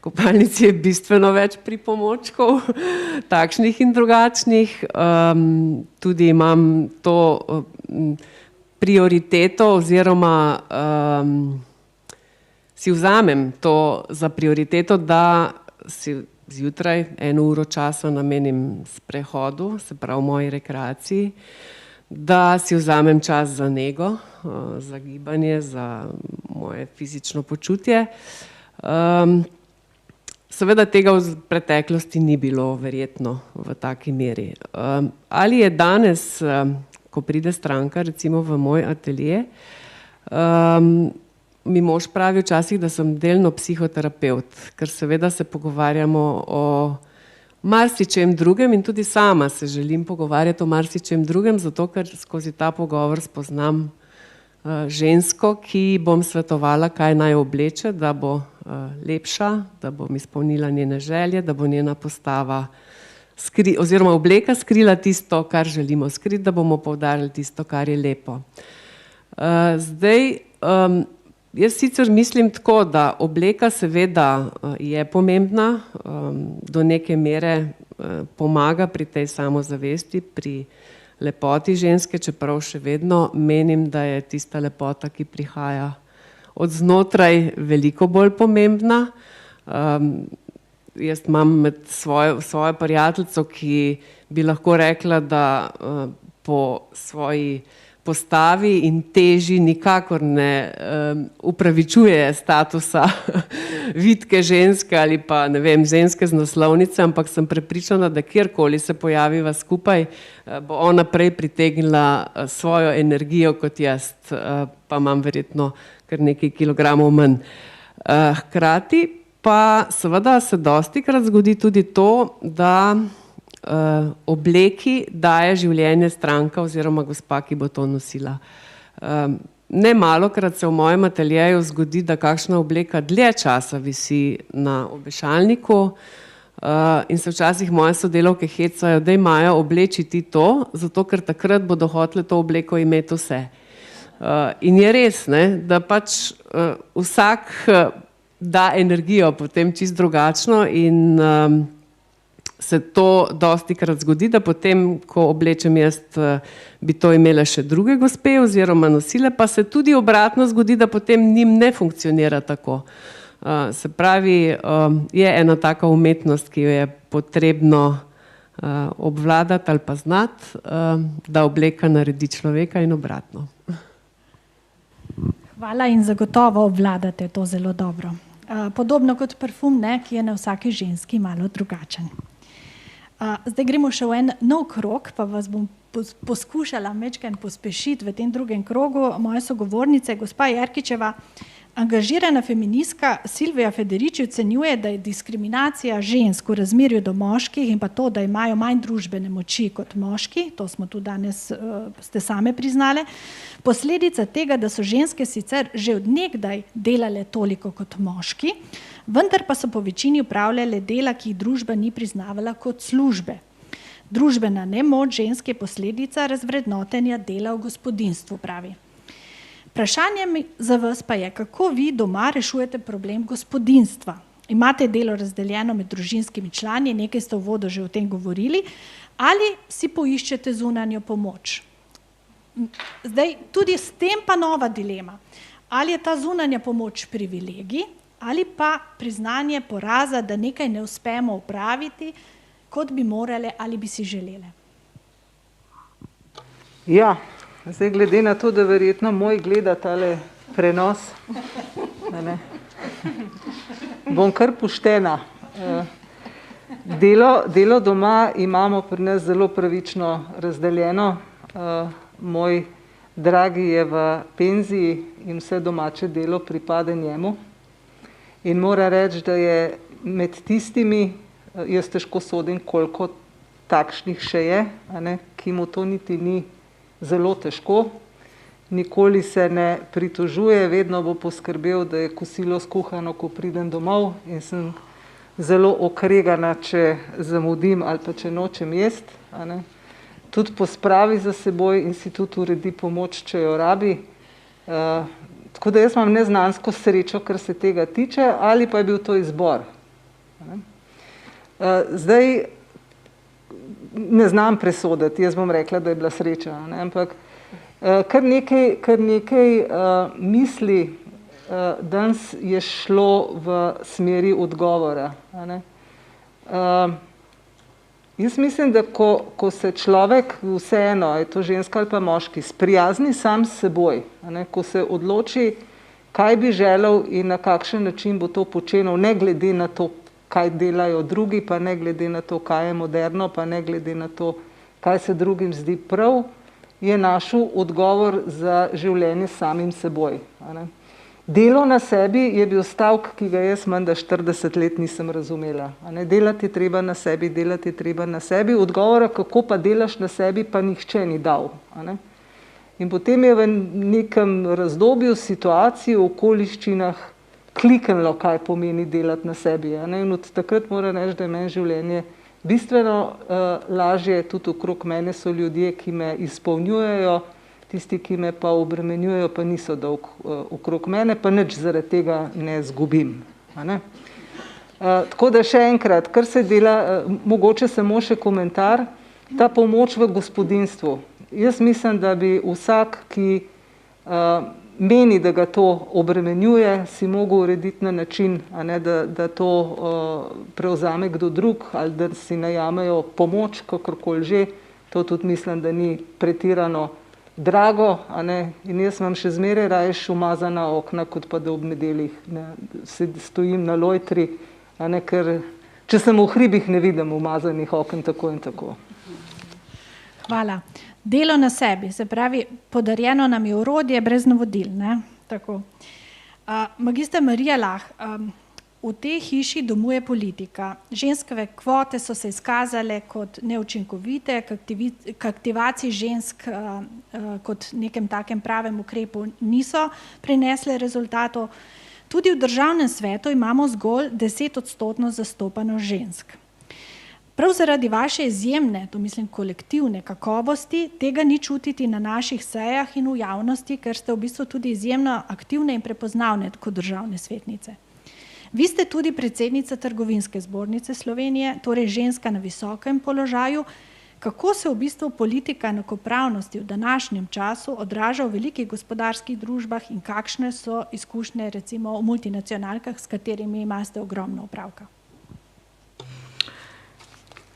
kopalnici je bistveno več pripomočkov, takšnih in drugačnih. Tudi imam to prioriteto oziroma si vzamem to za prioriteto, da si zjutraj 1 uro časa namenim sprehodu, se pravi moji rekreaciji, da si vzamem čas za nego, za gibanje, za moje fizično počutje. Seveda tega v preteklosti ni bilo verjetno v taki meri. Ali je danes ko pride stranka recimo v moj atelje, mi mož pravi včasih, da sem delno psihoterapevt, ker seveda se pogovarjamo o marsičem drugem in tudi sama se želim pogovarjati o marsičem drugem, zato ker skozi ta pogovor spoznam žensko, ki bom svetovala, kaj naj obleče, da bo lepša, da bom izpolnila njene želje, da bo njena postava oziroma obleka skrila tisto, kar želimo skriti, da bomo poudarili tisto, kar je lepo. Zdaj, jaz sicer mislim tako, da obleka seveda je pomembna, do neke mere pomaga pri tej samozavesti, pri lepoti ženske, čeprav še vedno menim, da je tista lepota, ki prihaja od znotraj, veliko bolj pomembna. Jaz imam med svojo prijateljico, ki bi lahko rekla, da po svoji postavi in teži nikakor ne upravičuje statusa vitke ženske ali pa ne vem, ženske z naslovnice, ampak sem prepričana, da kjerkoli se pojaviva skupaj, bo ona prej pritegnila svojo energijo kot jaz, pa imam verjetno kar nekaj kilogramov manj. Hkrati pa seveda se dostikrat zgodi tudi to, da obleki daje življenje stranka oziroma gospa, ki bo to nosila. Ne malokrat se v mojem ateljeju zgodi, da kakšna obleka dlje časa visi na obešalniku in se včasih moje sodelavke hecajo, da imajo oblečiti to, zato ker takrat bodo hotele to obleko imeti vse. In je res, ne, da pač vsak da energijo potem čisto drugačno in se to dostikrat zgodi, da potem, ko oblečem jaz, bi to imele še druge gospe oziroma nosile, pa se tudi obratno zgodi, da potem njim ne funkcionira tako. Se pravi, je ena taka umetnost, ki jo je potrebno obvladati ali pa znati, da obleka naredi človeka in obratno. Hvala in zagotovo obvladate to zelo dobro. Podobno kot parfum, ne, ki je na vsaki ženski malo drugačen. Zdaj gremo še v en nov krog, pa vas bom poskušala majčkeno pospešiti v tem drugem krogu. Moje sogovornice, gospa Jerkičeva, angažirana feministka Silvija Federici ocenjuje, da je diskriminacija žensk v razmerju do moških in pa to, da imajo manj družbene moči kot moški, to smo tudi danes ste same priznale, posledica tega, da so ženske sicer že od nekdaj delale toliko kot moški, vendar pa so po večini upravljale dela, ki jih družba ni priznavala kot službe. Družbena nemoč ženske je posledica razvrednotenja dela v gospodinjstvu, pravi. Vprašanje za vas pa je, kako vi doma rešujete problem gospodinjstva? Imate delo razdeljeno med družinskimi člani, nekaj ste v uvodu že o tem govorili, ali si poiščete zunanjo pomoč? Zdaj, tudi s tem pa nova dilema. Ali je ta zunanja pomoč privilegij, ali pa priznanje poraza, da nekaj ne uspemo opraviti, kot bi morale ali bi si želele? Ja, zdaj glede na to, da verjetno moj gleda tale prenos, bom kar poštena. Delo doma imamo pri nas zelo pravično razdeljeno. Moj dragi je v penziji in vse domače delo pripada njemu. In mora reči, da je med tistimi, jaz težko sodim, koliko takšnih še je, ki mu to niti ni zelo težko. Nikoli se ne pritožuje, vedno bo poskrbel, da je kosilo skuhano, ko pridem domov in sem zelo okregana, če zamudim ali pa če nočem jesti. Tudi pospravi za seboj in si tudi uredi pomoč, če jo rabi. Tako da jaz imam neznansko srečo, kar se tega tiče, ali pa je bil to izbor. Zdaj ne znam presoditi, jaz bom rekla, da je bila sreča, ampak kar nekaj misli danes je šlo v smeri odgovora. Jaz mislim, da ko se človek vseeno, je to ženska ali pa moški, sprijazni sam s seboj, ko se odloči, kaj bi želel in na kakšen način bo to počenil, ne glede na to, kaj delajo drugi, pa ne glede na to, kaj je moderno, pa ne glede na to, kaj se drugim zdi prav, je našel odgovor za življenje s samim seboj. Delo na sebi je bil stavek, ki ga jaz menda 40 let nisem razumela. Delati je treba na sebi, delati je treba na sebi. Odgovora, kako pa delaš na sebi, pa nihče ni dal. In potem je v nekem razdobju, situaciji, okoliščinah kliknilo, kaj pomeni delati na sebi. In od takrat moram reči, da je meni življenje bistveno lažje, tudi okrog mene so ljudje, ki me izpolnjujejo, tisti, ki me pa obremenjujejo, pa niso dolg okrog mene, pa nič zaradi tega ne zgubim. Tako da še enkrat, kar se dela, mogoče samo še komentar, ta pomoč v gospodinjstvu. Jaz mislim, da bi vsak, ki meni, da ga to obremenjuje, si mogel urediti na način, da to prevzame kdo drug ali da si najamejo pomoč, kakorkoli že. To tudi mislim, da ni pretirano drago, in jaz imam še zmeraj rajš umazana okna, kot pa da ob nedeljih stojim na lojtri, ker če sem v hribih, ne vidim umazanih okn tako in tako. Hvala. Delo na sebi, se pravi, podarjeno nam je orodje brez navodil. Tako. Magister Marija Lah, v tej hiši domuje politika. Ženskove kvote so se izkazale kot neučinkovite, k aktivaciji žensk kot nekem takem pravem ukrepu niso prinesle rezultatov. Tudi v državnem svetu imamo zgolj 10% zastopanost žensk. Prav zaradi vaše izjemne, to mislim kolektivne kakovosti, tega ni čutiti na naših sejah in v javnosti, ker ste v bistvu tudi izjemno aktivne in prepoznavne kot državne svetnice. Vi ste tudi predsednica Trgovinske zbornice Slovenije, torej ženska na visokem položaju. Kako se v bistvu politika enakopravnosti v današnjem času odraža v velikih gospodarskih družbah in kakšne so izkušnje recimo v multinacionalkah, s katerimi imate ogromno opravka?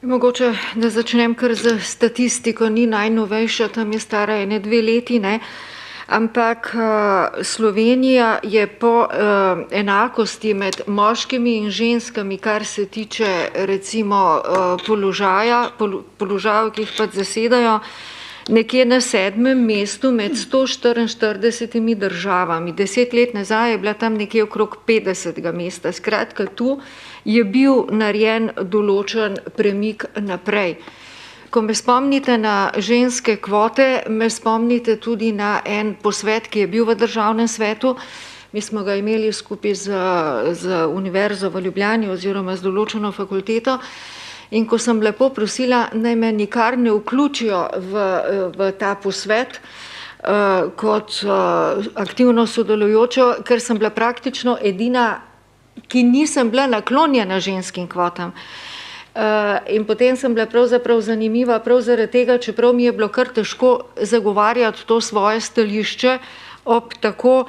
Mogoče, da začnem kar z statistiko, ni najnovejša, tam je stara 1-2 leti, ampak Slovenija je po enakosti med moškimi in ženskami, kar se tiče recimo položajev, ki jih pač zasedajo, nekje na 7. mestu med 144 državami. 10 let nazaj je bila tam nekje okrog 50. mesta. Skratka, tu je bil narejen določen premik naprej. Ko me spomnite na ženske kvote, me spomnite tudi na en posvet, ki je bil v državnem svetu. Mi smo ga imeli skupaj z Univerzo v Ljubljani oziroma z določeno fakulteto. In ko sem lepo prosila, naj me nikar ne vključijo v ta posvet kot aktivno sodelujočo, ker sem bila praktično edina, ki nisem bila naklonjena ženskim kvotam. In potem sem bila pravzaprav zanimiva, prav zaradi tega, čeprav mi je bilo kar težko zagovarjati to svoje stališče ob tako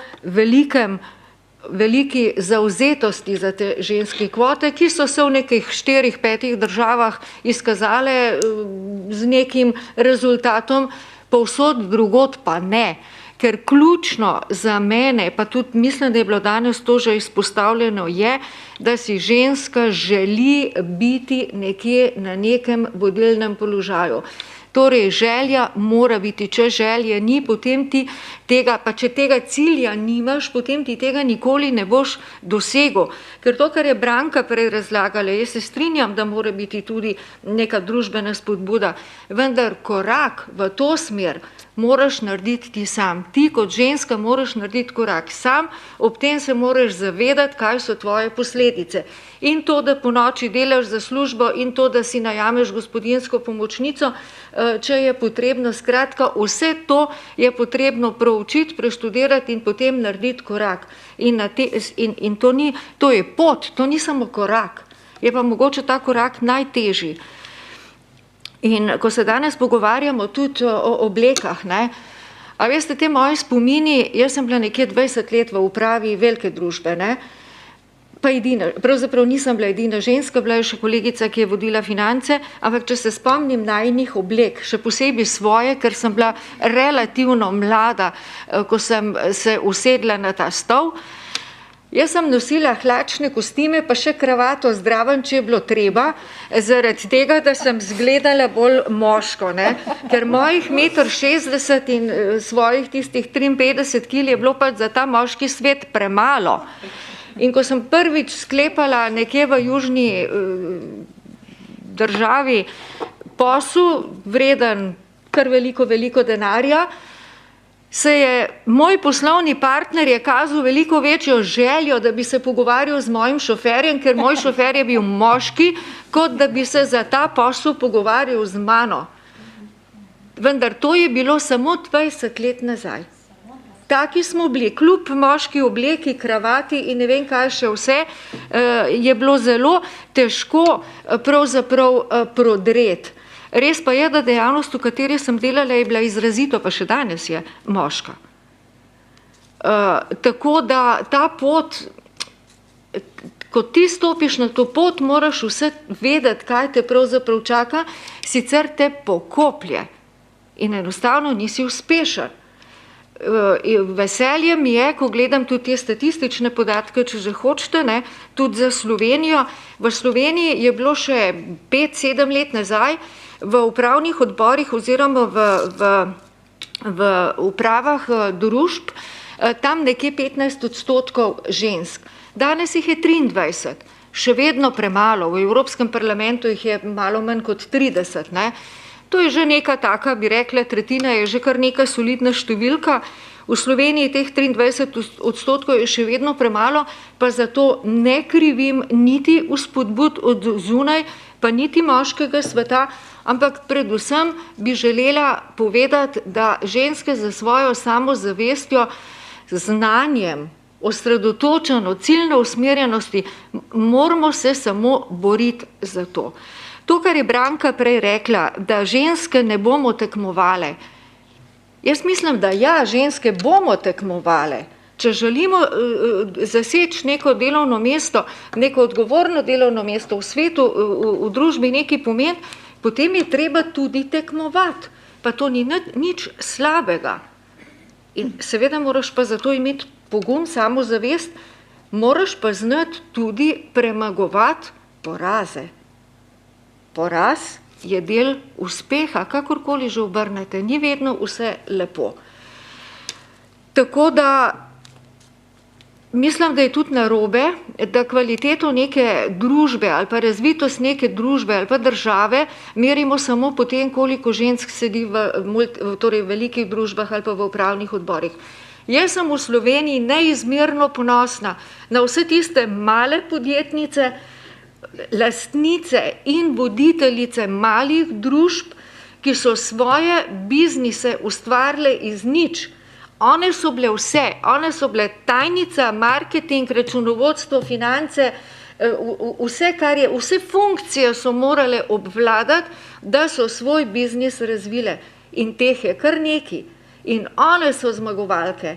veliki zavzetosti za te ženske kvote, ki so se v nekih 4-5 državah izkazale z nekim rezultatom, povsod drugod pa ne. Ker ključno za mene, pa tudi mislim, da je bilo danes to že izpostavljeno, je, da si ženska želi biti nekje na nekem vodilnem položaju. Torej, želja mora biti, če želje ni, potem ti tega, pa če tega cilja nimaš, potem ti tega nikoli ne boš dosegel. Ker to, kar je Branka prej razlagala, jaz se strinjam, da mora biti tudi neka družbena spodbuda, vendar korak v to smer moraš narediti ti sam. Ti kot ženska moraš narediti korak sam, ob tem se moraš zavedati, kaj so tvoje posledice. In to, da po noči delaš za službo, in to, da si najameš gospodinjsko pomočnico, če je potrebno. Skratka, vse to je potrebno proučiti, preštudirati in potem narediti korak. In to je pot, to ni samo korak. Je pa mogoče ta korak najtežji. In ko se danes pogovarjamo tudi o oblekah, a veste, te moje spomini, jaz sem bila nekje 20 let v upravi velike družbe, pa edina, pravzaprav nisem bila edina ženska, bila je še kolegica, ki je vodila finance, ampak če se spomnim najinih oblek, še posebej svoje, ker sem bila relativno mlada, ko sem se usedla na ta stol, Jaz sem nosila hlačne kostime, pa še kravato zdraven, če je bilo treba, zaradi tega, da sem izgledala bolj moško, ne? Ker mojih 1,60 m in svojih tistih 53 kg je bilo pač za ta moški svet premalo. In ko sem prvič sklepala nekje v južni državi posel, vreden kar veliko denarja, se je moj poslovni partner je kazal veliko večjo željo, da bi se pogovarjal z mojim šoferjem, ker moj šofer je bil moški, kot da bi se za ta posel pogovarjal z mano. Vendar to je bilo samo 20 let nazaj. Taki smo bili, kljub moški obleki, kravati in ne vem kaj še vse, je bilo zelo težko pravzaprav prodreti. Res pa je, da dejavnost, v kateri sem delala, je bila izrazito, pa še danes je, moška. Tako da ta pot, ko ti stopiš na to pot, moraš vse vedeti, kaj te pravzaprav čaka, sicer te pokoplje in enostavno nisi uspešen. Veselje mi je, ko gledam tudi te statistične podatke, če že hočete, ne, tudi za Slovenijo. V Sloveniji je bilo še 5-7 let nazaj v upravnih odborih oziroma v upravah družb tam nekje 15% žensk. Danes jih je 23, še vedno premalo, v Evropskem parlamentu jih je malo manj kot 30, ne. To je že neka taka, bi rekla, tretjina je že kar neka solidna številka. V Sloveniji teh 23% je še vedno premalo, pa zato ne krivim niti vzpodbud od zunaj, pa niti moškega sveta, ampak predvsem bi želela povedati, da ženske za svojo samozavestjo, znanjem, osredotočeno, ciljno usmerjenosti, moramo se samo boriti za to. To, kar je Branka prej rekla, da ženske ne bomo tekmovale. Jaz mislim, da ja, ženske bomo tekmovale. Če želimo zaseči neko delovno mesto, neko odgovorno delovno mesto v svetu, v družbi neki pomen, potem je treba tudi tekmovati. Pa to ni nič slabega. In seveda moraš pa zato imeti pogum, samozavest, moraš pa znati tudi premagovati poraze. Poraz je del uspeha, kakorkoli že obrnete, ni vedno vse lepo. Tako da mislim, da je tudi narobe, da kvaliteto neke družbe ali pa razvitost neke družbe ali pa države merimo samo po tem, koliko žensk sedi v velikih družbah ali pa v upravnih odborih. Jaz sem v Sloveniji neizmerno ponosna na vse tiste male podjetnice, lastnice in voditeljice malih družb, ki so svoje biznise ustvarile iz nič. One so bile vse, one so bile tajnica, marketing, računovodstvo, finance, vse funkcije so morale obvladati, da so svoj biznis razvile. In teh je kar nekaj. In one so zmagovalke.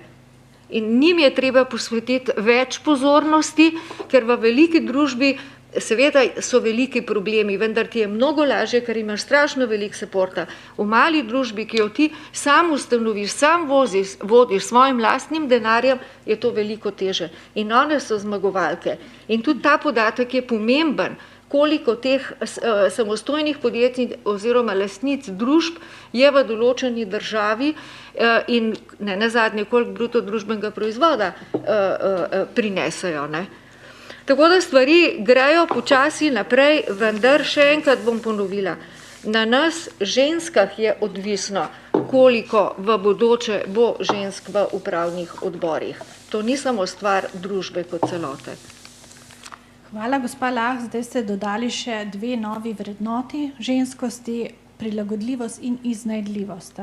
In njim je treba posvetiti več pozornosti, ker v veliki družbi seveda so veliki problemi, vendar ti je mnogo lažje, ker imaš strašno veliko supporta. V mali družbi, ki jo ti sam ustanoviš, sam vodiš svojim lastnim denarjem, je to veliko teže. In one so zmagovalke. In tudi ta podatek je pomemben, koliko teh samostojnih podjetij oziroma lastnic družb je v določeni državi in ne nazadnje, koliko bruto družbenega proizvoda prinesejo, ne. Tako da stvari grejo počasi naprej, vendar še enkrat bom ponovila. Na nas, ženskah, je odvisno, koliko v bodoče bo žensk v upravnih odborih. To ni samo stvar družbe kot celote. Hvala, gospa Lah. Zdaj ste dodali še dve novi vrednoti ženskosti, prilagodljivost in iznajdljivost.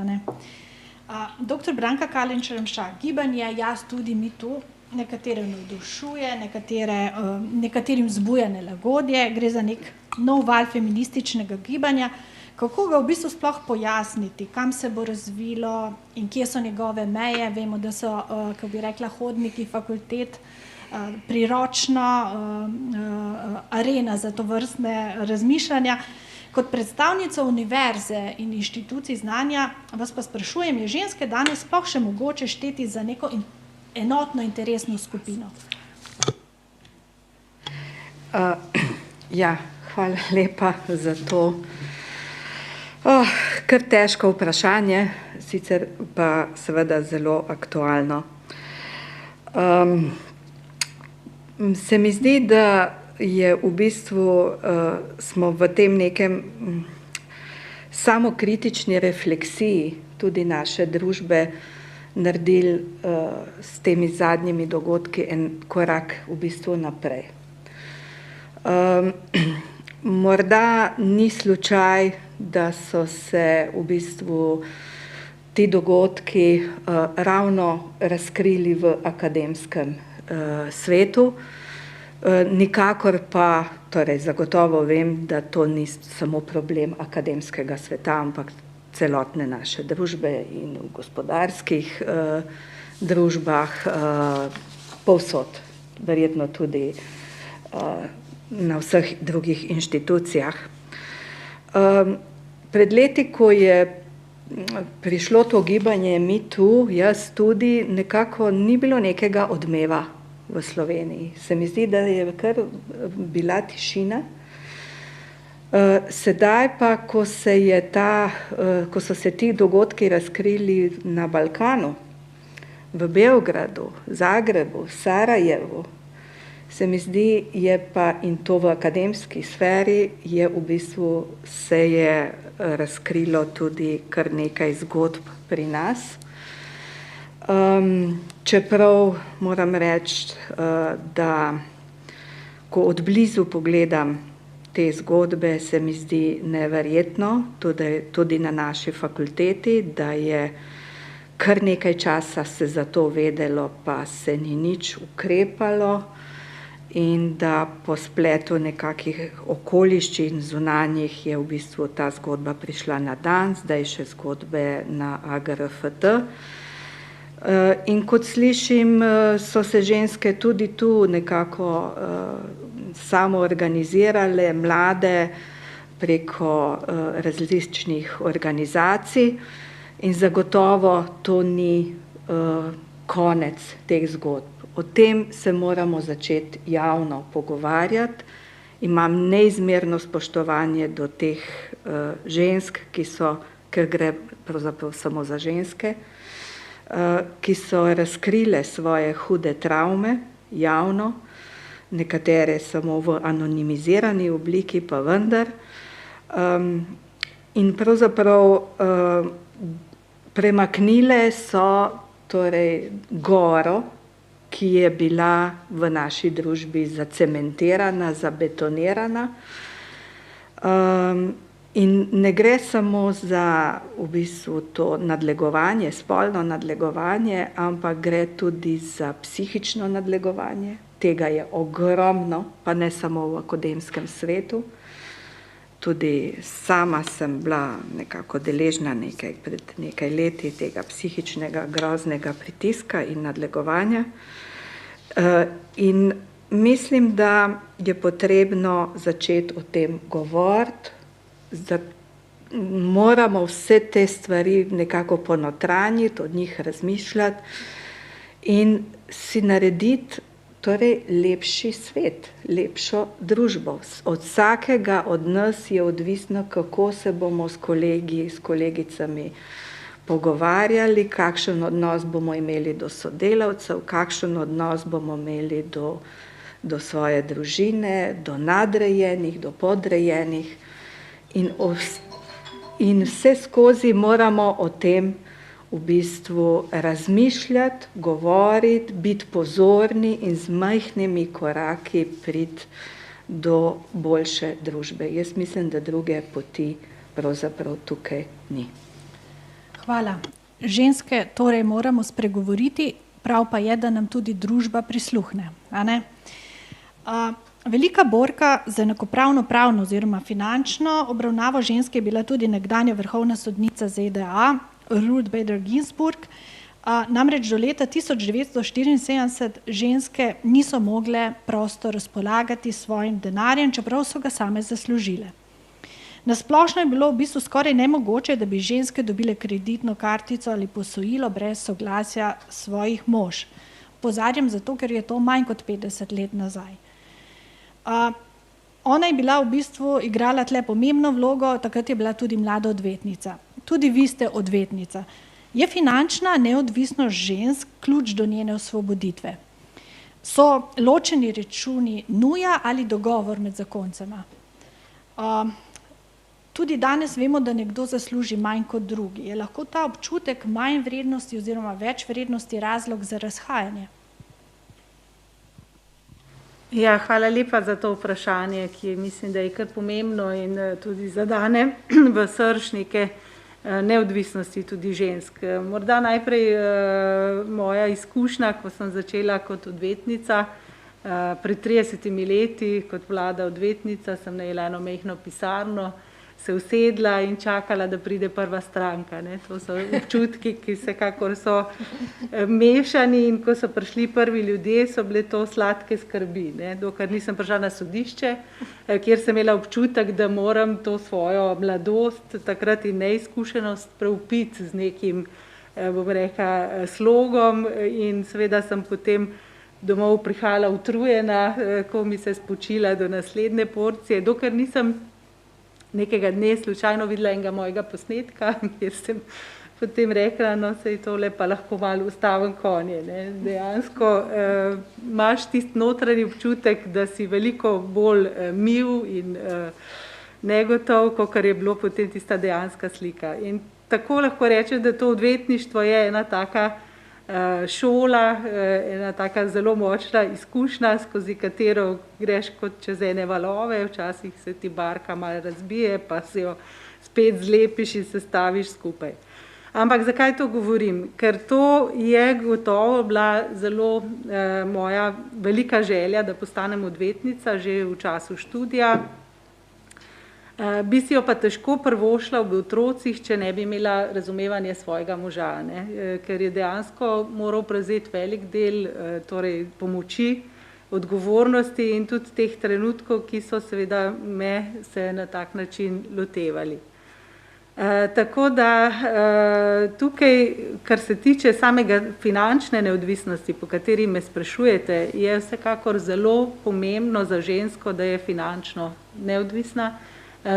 Dr. Branka Kalen-Čremšak, gibanje Jaz tudi, mi tu, nekatere navdušuje, nekaterim vzbuja nelagodje, gre za nek nov val feminističnega gibanja. Kako ga v bistvu sploh pojasniti, kam se bo razvilo in kje so njegove meje? Vemo, da so, kako bi rekla, hodniki fakultet, priročna arena za to vrstne razmišljanja. Kot predstavnica univerze in inštitucij znanja vas pa sprašujem, je ženske danes sploh še mogoče šteti za neko enotno interesno skupino? Ja, hvala lepa za to. Kar težko vprašanje, sicer pa seveda zelo aktualno. Se mi zdi, da je v bistvu smo v tem nekem samokritični refleksiji tudi naše družbe naredili s temi zadnjimi dogodki en korak v bistvu naprej. Morda ni slučaj, da so se v bistvu ti dogodki ravno razkrili v akademskem svetu. Nikakor pa, torej zagotovo vem, da to ni samo problem akademskega sveta, ampak celotne naše družbe in v gospodarskih družbah povsod, verjetno tudi na vseh drugih inštitucijah. Pred leti, ko je prišlo to gibanje MeToo, jaz tudi nekako ni bilo nekega odmeva v Sloveniji. Se mi zdi, da je kar bila tišina. Sedaj pa, ko so se ti dogodki razkrili na Balkanu, v Beogradu, Zagrebu, Sarajevu, se mi zdi, je pa in to v akademski sferi, je v bistvu se je razkrilo tudi kar nekaj zgodb pri nas. Čeprav moram reči, da ko od blizu pogledam te zgodbe, se mi zdi neverjetno, tudi na naši fakulteti, da je kar nekaj časa se za to vedelo, pa se ni nič ukrepalo in da po spletu nekakih okoliščin zunanjih je v bistvu ta zgodba prišla na dan, zdaj še zgodbe na AGRFT. In kot slišim, so se ženske tudi tu nekako samo organizirale, mlade, preko različnih organizacij in zagotovo to ni konec teh zgodb. O tem se moramo začeti javno pogovarjati. Imam neizmerno spoštovanje do teh žensk, ker gre pravzaprav samo za ženske, ki so razkrile svoje hude travme javno, nekatere samo v anonimizirani obliki, pa vendar. In pravzaprav premaknile so torej goro, ki je bila v naši družbi zacementirana, zabetonirana. In ne gre samo za v bistvu to nadlegovanje, spolno nadlegovanje, ampak gre tudi za psihično nadlegovanje. Tega je ogromno, pa ne samo v akademskem svetu. Tudi sama sem bila nekako deležna pred nekaj leti tega psihičnega groznega pritiska in nadlegovanja. In mislim, da je potrebno začeti o tem govoriti, moramo vse te stvari nekako ponotranjiti, od njih razmišljati in si narediti torej lepši svet, lepšo družbo. Od vsakega od nas je odvisno, kako se bomo s kolegi, s kolegicami pogovarjali, kakšen odnos bomo imeli do sodelavcev, kakšen odnos bomo imeli do svoje družine, do nadrejenih, do podrejenih. In vse skozi moramo o tem v bistvu razmišljati, govoriti, biti pozorni in z majhnimi koraki priti do boljše družbe. Jaz mislim, da druge poti pravzaprav tukaj ni. Hvala. Ženske torej moramo spregovoriti, prav pa je, da nam tudi družba prisluhne. A ne? Velika borka za enakopravno pravno oziroma finančno obravnavo ženske je bila tudi nekdanja vrhovna sodnica ZDA, Ruth Bader Ginsburg. Namreč do leta 1974 ženske niso mogle prosto razpolagati s svojim denarjem, čeprav so ga same zaslužile. Na splošno je bilo v bistvu skoraj nemogoče, da bi ženske dobile kreditno kartico ali posojilo brez soglasja svojih mož. Opozarjam zato, ker je to manj kot 50 let nazaj. Ona je bila v bistvu igrala tle pomembno vlogo, takrat je bila tudi mlada odvetnica. Tudi vi ste odvetnica. Je finančna neodvisnost žensk ključ do njene osvoboditve? So ločeni računi nuja ali dogovor med zakoncema? Tudi danes vemo, da nekdo zasluži manj kot drugi. Je lahko ta občutek manj vrednosti oziroma več vrednosti razlog za razhajanje? Ja, hvala lepa za to vprašanje, ki mislim, da je kar pomembno in tudi zadane v srž neke neodvisnosti tudi žensk. Morda najprej moja izkušnja, ko sem začela kot odvetnica, pred 30 leti kot mlada odvetnica sem najela eno majhno pisarno, se usedla in čakala, da pride prva stranka. Ne. To so občutki, ki vsekakor so mešani in ko so prišli prvi ljudje, so bile to sladke skrbi. Ne. Dokler nisem prišla na sodišče, kjer sem imela občutek, da moram to svojo mladost, takrat in neizkušenost preupiti z nekim, bom rekla, slogom in seveda sem potem domov prihajala utrujena, ko mi se spočila do naslednje porcije, dokler nisem nekega dne slučajno videla enega mojega posnetka, kjer sem potem rekla, no sej tole pa lahko malo ustavim konje. Ne. Dejansko imaš tisti notranji občutek, da si veliko bolj mil in negotov, kakor je bilo potem tista dejanska slika. In tako lahko rečem, da to odvetništvo je ena taka šola, ena taka zelo močna izkušnja, skozi katero greš kot čez ene valove, včasih se ti barka malo razbije, pa se jo spet zlepiš in se staviš skupaj. Ampak zakaj to govorim? Ker to je gotovo bila zelo moja velika želja, da postanem odvetnica že v času študija. Bi si jo pa težko prvošla v otrocih, če ne bi imela razumevanje svojega moža, ne? Ker je dejansko moral prevzeti velik del torej pomoči, odgovornosti in tudi teh trenutkov, ki so seveda me se na tak način lotevali. Tako da tukaj, kar se tiče samega finančne neodvisnosti, po kateri me sprašujete, je vsekakor zelo pomembno za žensko, da je finančno neodvisna.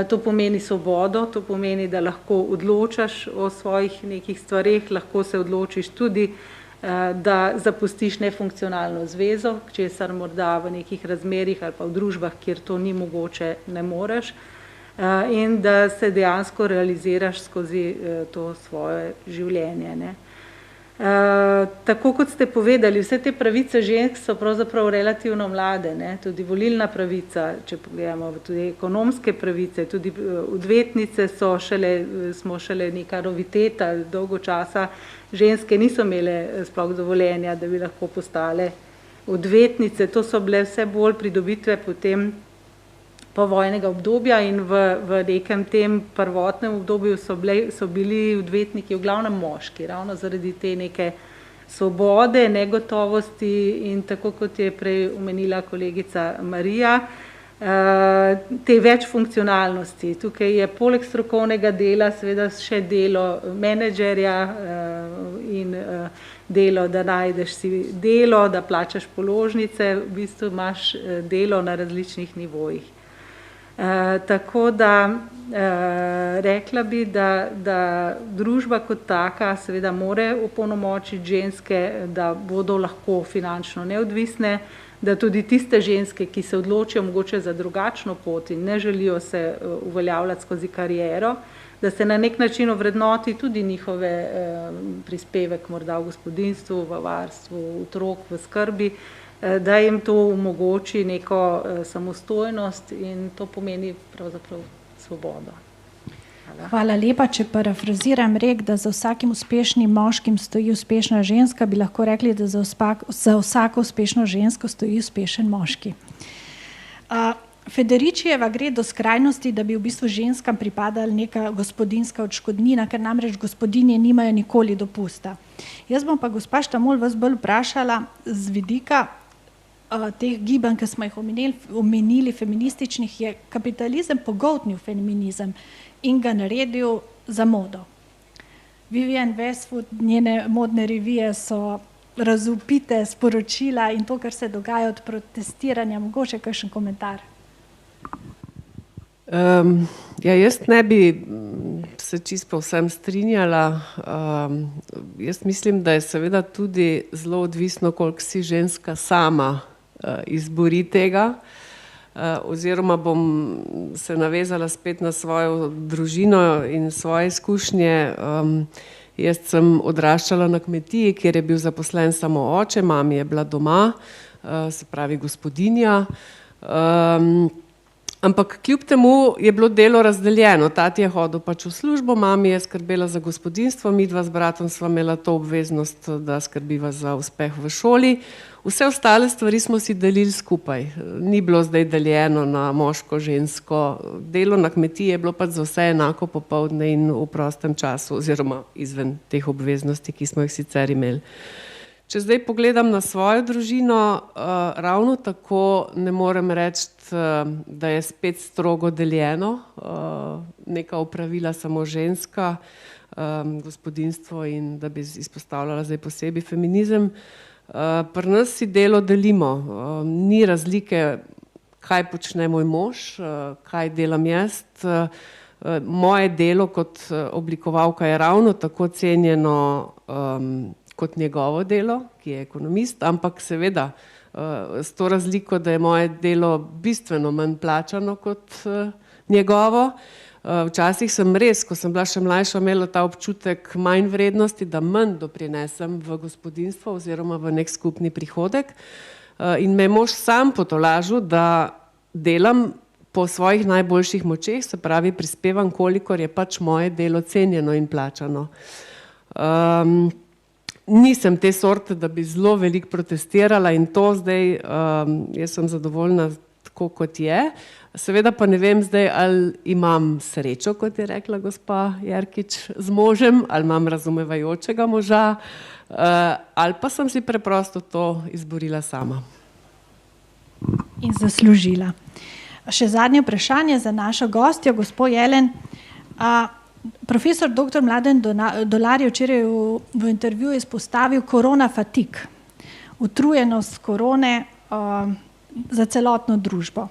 To pomeni svobodo, to pomeni, da lahko odločaš o svojih nekih stvareh, lahko se odločiš tudi, da zapustiš nefunkcionalno zvezo, česar morda v nekih razmerih ali pa v družbah, kjer to ni mogoče, ne moreš, in da se dejansko realiziraš skozi to svoje življenje. Ne. Tako kot ste povedali, vse te pravice žensk so pravzaprav relativno mlade, ne? Tudi volilna pravica, če pogledamo, tudi ekonomske pravice, tudi odvetnice smo šele neka noviteta, dolgo časa ženske niso imele sploh dovoljenja, da bi lahko postale odvetnice, to so bile vse bolj pridobitve potem povojnega obdobja in v nekem tem prvotnem obdobju so bili odvetniki v glavnem moški, ravno zaradi te neke svobode, negotovosti in tako kot je prej omenila kolegica Marija, te večfunkcionalnosti. Tukaj je poleg strokovnega dela seveda še delo menedžerja in delo, da najdeš si delo, da plačaš položnice, v bistvu imaš delo na različnih nivojih. Tako da rekla bi, da družba kot taka seveda more opolnomočiti ženske, da bodo lahko finančno neodvisne, da tudi tiste ženske, ki se odločijo mogoče za drugačno pot in ne želijo se uveljavljati skozi kariero, da se na nek način ovrednoti tudi njihove prispevek morda v gospodinjstvu, v varstvu otrok, v skrbi, da jim to omogoči neko samostojnost in to pomeni pravzaprav svobodo. Hvala lepa. Če parafraziram rek, da za vsakim uspešnim moškim stoji uspešna ženska, bi lahko rekli, da za vsako uspešno žensko stoji uspešen moški. Federičijeva gre do skrajnosti, da bi v bistvu ženskam pripadala neka gospodinjska odškodnina, ker namreč gospodinje nimajo nikoli dopusta. Jaz bom pa, gospa Štamol, vas bolj vprašala z vidika teh gibanj, ki smo jih omenili, feminističnih, je kapitalizem pogoltnil feminizem in ga naredil za modo. Vivienne Westwood, njene modne revije so razvpite sporočila in to, kar se dogaja od protestiranja, mogoče kakšen komentar? Ja, jaz ne bi se čisto povsem strinjala. Jaz mislim, da je seveda tudi zelo odvisno, koliko si ženska sama izbori tega. Oziroma bom se navezala spet na svojo družino in svoje izkušnje. Jaz sem odraščala na kmetiji, kjer je bil zaposlen samo oče, mami je bila doma, se pravi gospodinja. Ampak kljub temu je bilo delo razdeljeno. Tati je hodil pač v službo, mami je skrbela za gospodinjstvo, midva z bratom sva imela to obveznost, da skrbiva za uspeh v šoli. Vse ostale stvari smo si delili skupaj. Ni bilo zdaj deljeno na moško, žensko. Delo na kmetiji je bilo pač za vse enako popoldne in v prostem času, oziroma izven teh obveznosti, ki smo jih sicer imeli. Če zdaj pogledam na svojo družino, ravno tako ne morem reči, da je spet strogo deljeno. Neka opravila samo ženska, gospodinjstvo in da bi izpostavljala zdaj posebej feminizem. Pri nas si delo delimo. Ni razlike, kaj počne moj mož, kaj delam jaz. Moje delo kot oblikovalka je ravno tako cenjeno kot njegovo delo, ki je ekonomist, ampak seveda s to razliko, da je moje delo bistveno manj plačano kot njegovo. Včasih sem res, ko sem bila še mlajša, imela ta občutek manj vrednosti, da manj doprinesem v gospodinjstvo oziroma v nek skupni prihodek. In me je mož sam potolažil, da delam po svojih najboljših močeh, se pravi prispevam, kolikor je pač moje delo cenjeno in plačano. Nisem te sorte, da bi zelo veliko protestirala in to zdaj, jaz sem zadovoljna tako, kot je. Seveda pa ne vem zdaj, ali imam srečo, kot je rekla gospa Jerkič, z možem, ali imam razumevajočega moža, ali pa sem si preprosto to izborila sama. In zaslužila. Še zadnje vprašanje za našo gostjo, gospo Jelen. Profesor dr. Mladen Dolar je včeraj v intervjuju izpostavil korona fatig, utrujenost korone za celotno družbo.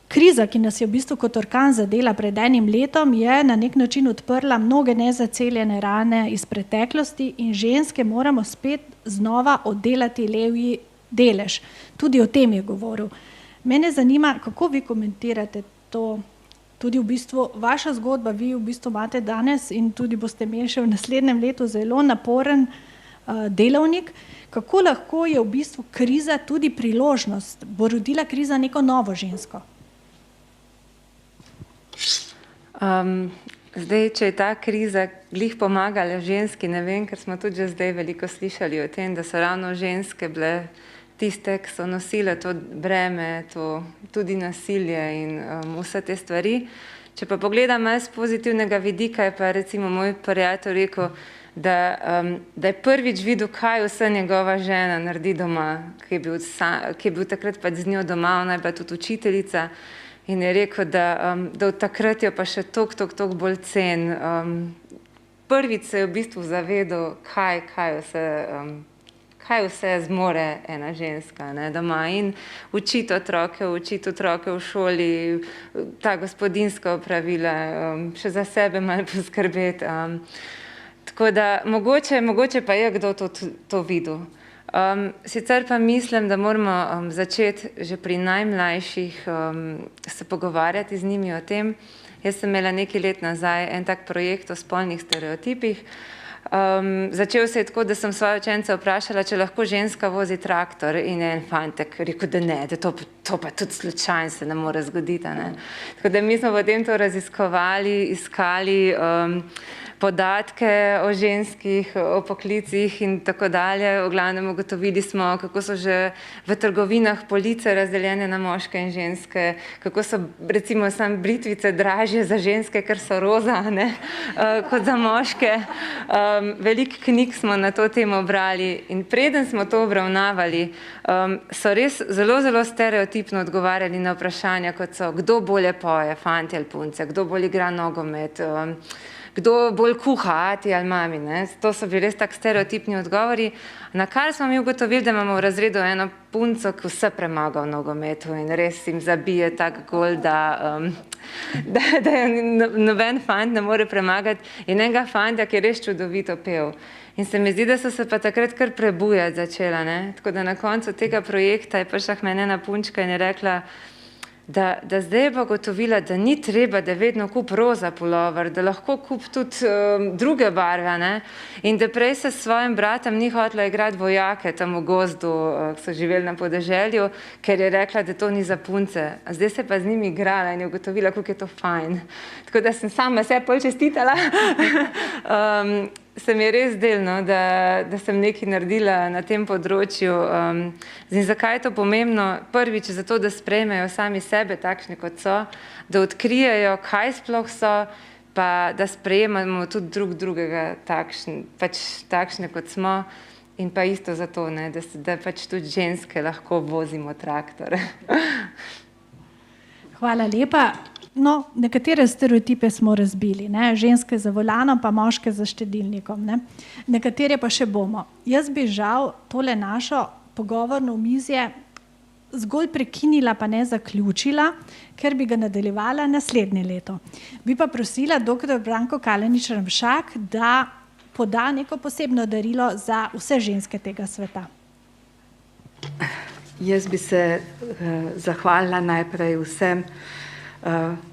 Kriza, ki nas je v bistvu kot orkan zadela pred enim letom, je na nek način odprla mnoge nezaceljene rane iz preteklosti in ženske moramo spet znova oddelati levji delež. Tudi o tem je govoril. Mene zanima, kako vi komentirate to. Tudi v bistvu vaša zgodba, vi v bistvu imate danes in tudi boste imeli še v naslednjem letu zelo naporen delovnik. Kako lahko je v bistvu kriza tudi priložnost? Bo rodila kriza neko novo žensko? Zdaj, če je ta kriza glih pomagala ženski, ne vem, ker smo tudi že zdaj veliko slišali o tem, da so ravno ženske bile tiste, ki so nosile to breme, to tudi nasilje in vse te stvari. Če pa pogledam malo z pozitivnega vidika, je pa recimo moj prijatelj rekel, da je prvič videl, kaj vse njegova žena naredi doma, ki je bil takrat pa z njo doma, ona je pa tudi učiteljica in je rekel, da od takrat jo pa še toliko bolj cen. Prvič se je v bistvu zavedal, kaj vse zmore ena ženska doma in učiti otroke v šoli, ta gospodinjska opravila, še za sebe malo poskrbeti. Tako da mogoče pa je kdo to videl. Sicer pa mislim, da moramo začeti že pri najmlajših se pogovarjati z njimi o tem. Jaz sem imela nekaj let nazaj en tak projekt o spolnih stereotipih. Začel se je tako, da sem svoje učence vprašala, če lahko ženska vozi traktor in je en fantek rekel, da ne, da to pa tudi slučajno se ne more zgoditi. Tako da mi smo potem to raziskovali, iskali podatke o ženskih, o poklicih in tako dalje. V glavnem ugotovili smo, kako so že v trgovinah police razdeljene na moške in ženske, kako so recimo sam britvice dražje za ženske, ker so roza, kot za moške. Veliko knjig smo na to temo brali in preden smo to obravnavali, so res zelo stereotipno odgovarjali na vprašanja, kot so, kdo bolje poje, fantje ali punce, kdo bolj igra nogomet, kdo bolj kuha, ati ali mami, ne? To so bili res tak stereotipni odgovori, na kar smo mi ugotovili, da imamo v razredu eno punco, ki vse premaga v nogometu in res jim zabije tak gol, da je noben fant ne more premagati in enega fanta, ki je res čudovito pel. In se mi zdi, da so se pa takrat kar prebujati začela, ne? Tako da na koncu tega projekta je prišla k meni ena punčka in je rekla, da zdaj je pa gotovila, da ni treba, da vedno kup roza pulover, da lahko kup tudi druge barve, ne? In da prej se s svojim bratom ni hotela igrati vojake tam v gozdu, ki so živeli na podeželju, ker je rekla, da to ni za punce. A zdaj se pa z njimi igrala in je ugotovila, kako je to fajn. Tako da sem sama se pol čestitala. Se mi je res delno, da sem nekaj naredila na tem področju. In zakaj je to pomembno? Prvič zato, da sprejmejo sami sebe takšne, kot so, da odkrijejo, kaj sploh so, pa da sprejemamo tudi drugega takšne, kot smo. In pa isto zato, ne, da pač tudi ženske lahko vozimo traktor. Hvala lepa. No, nekatere stereotipe smo razbili, ne? Ženske za volanom, pa moške za štedilnikom, ne? Nekatere pa še bomo. Jaz bi žal tole našo pogovorno omizje zgolj prekinila, pa ne zaključila, ker bi ga nadaljevala naslednje leto. Bi pa prosila dr. Branko Kalenić Ramšak, da poda neko posebno darilo za vse ženske tega sveta. Jaz bi se zahvalila najprej vsem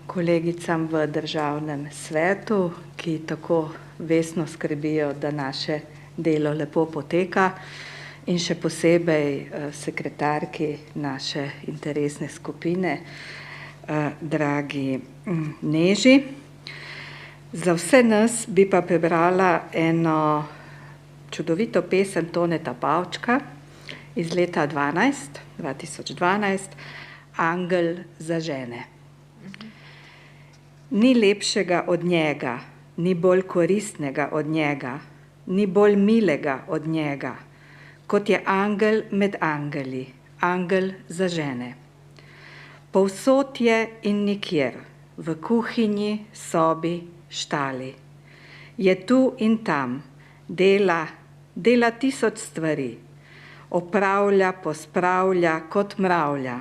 kolegicam v državnem svetu, ki tako vestno skrbijo, da naše delo lepo poteka, in še posebej sekretarki naše interesne skupine, dragi Neži. Za vse nas bi pa prebrala eno čudovito pesem Toneta Pavčka iz leta 2012, Angel za žene. Ni lepšega od njega, ni bolj koristnega od njega, ni bolj milega od njega, kot je angel med angeli, angel za žene. Povsod je in nikjer, v kuhinji, sobi, štali. Je tu in tam, dela 1000 stvari, opravlja, pospravlja, kot mravlja,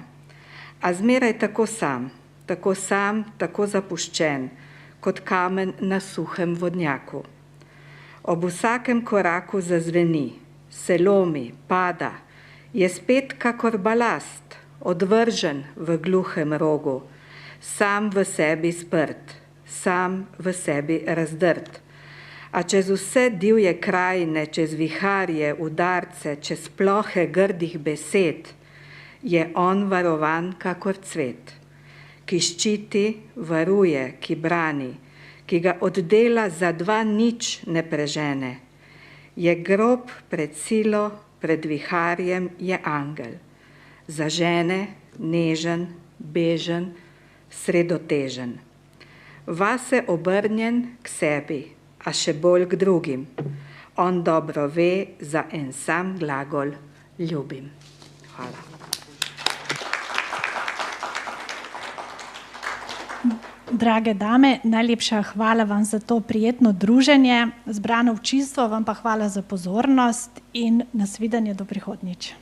a zmeraj tako sam, tako zapuščen, kot kamen na suhem vodnjaku. Ob vsakem koraku zazveni, se lomi, pada, je spet kakor balast, odvržen v gluhem rogu, sam v sebi sprt, sam v sebi razdrt. A čez vse divje krajine, čez viharje, udarce, čez plohe grdih besed, je on varovan kakor cvet, ki ščiti, varuje, ki brani, ki ga oddela za 2 nič ne prežene. Je grob pred silo, pred viharjem je angel. Za žene nežen, bežen, sredotežen. Vase obrnjen k sebi, a še bolj k drugim. On dobro ve za en sam glagol ljubim. Hvala. Drage dame, najlepša hvala vam za to prijetno druženje, zbrano občinstvo vam pa hvala za pozornost in nasvidenje do prihodnjič.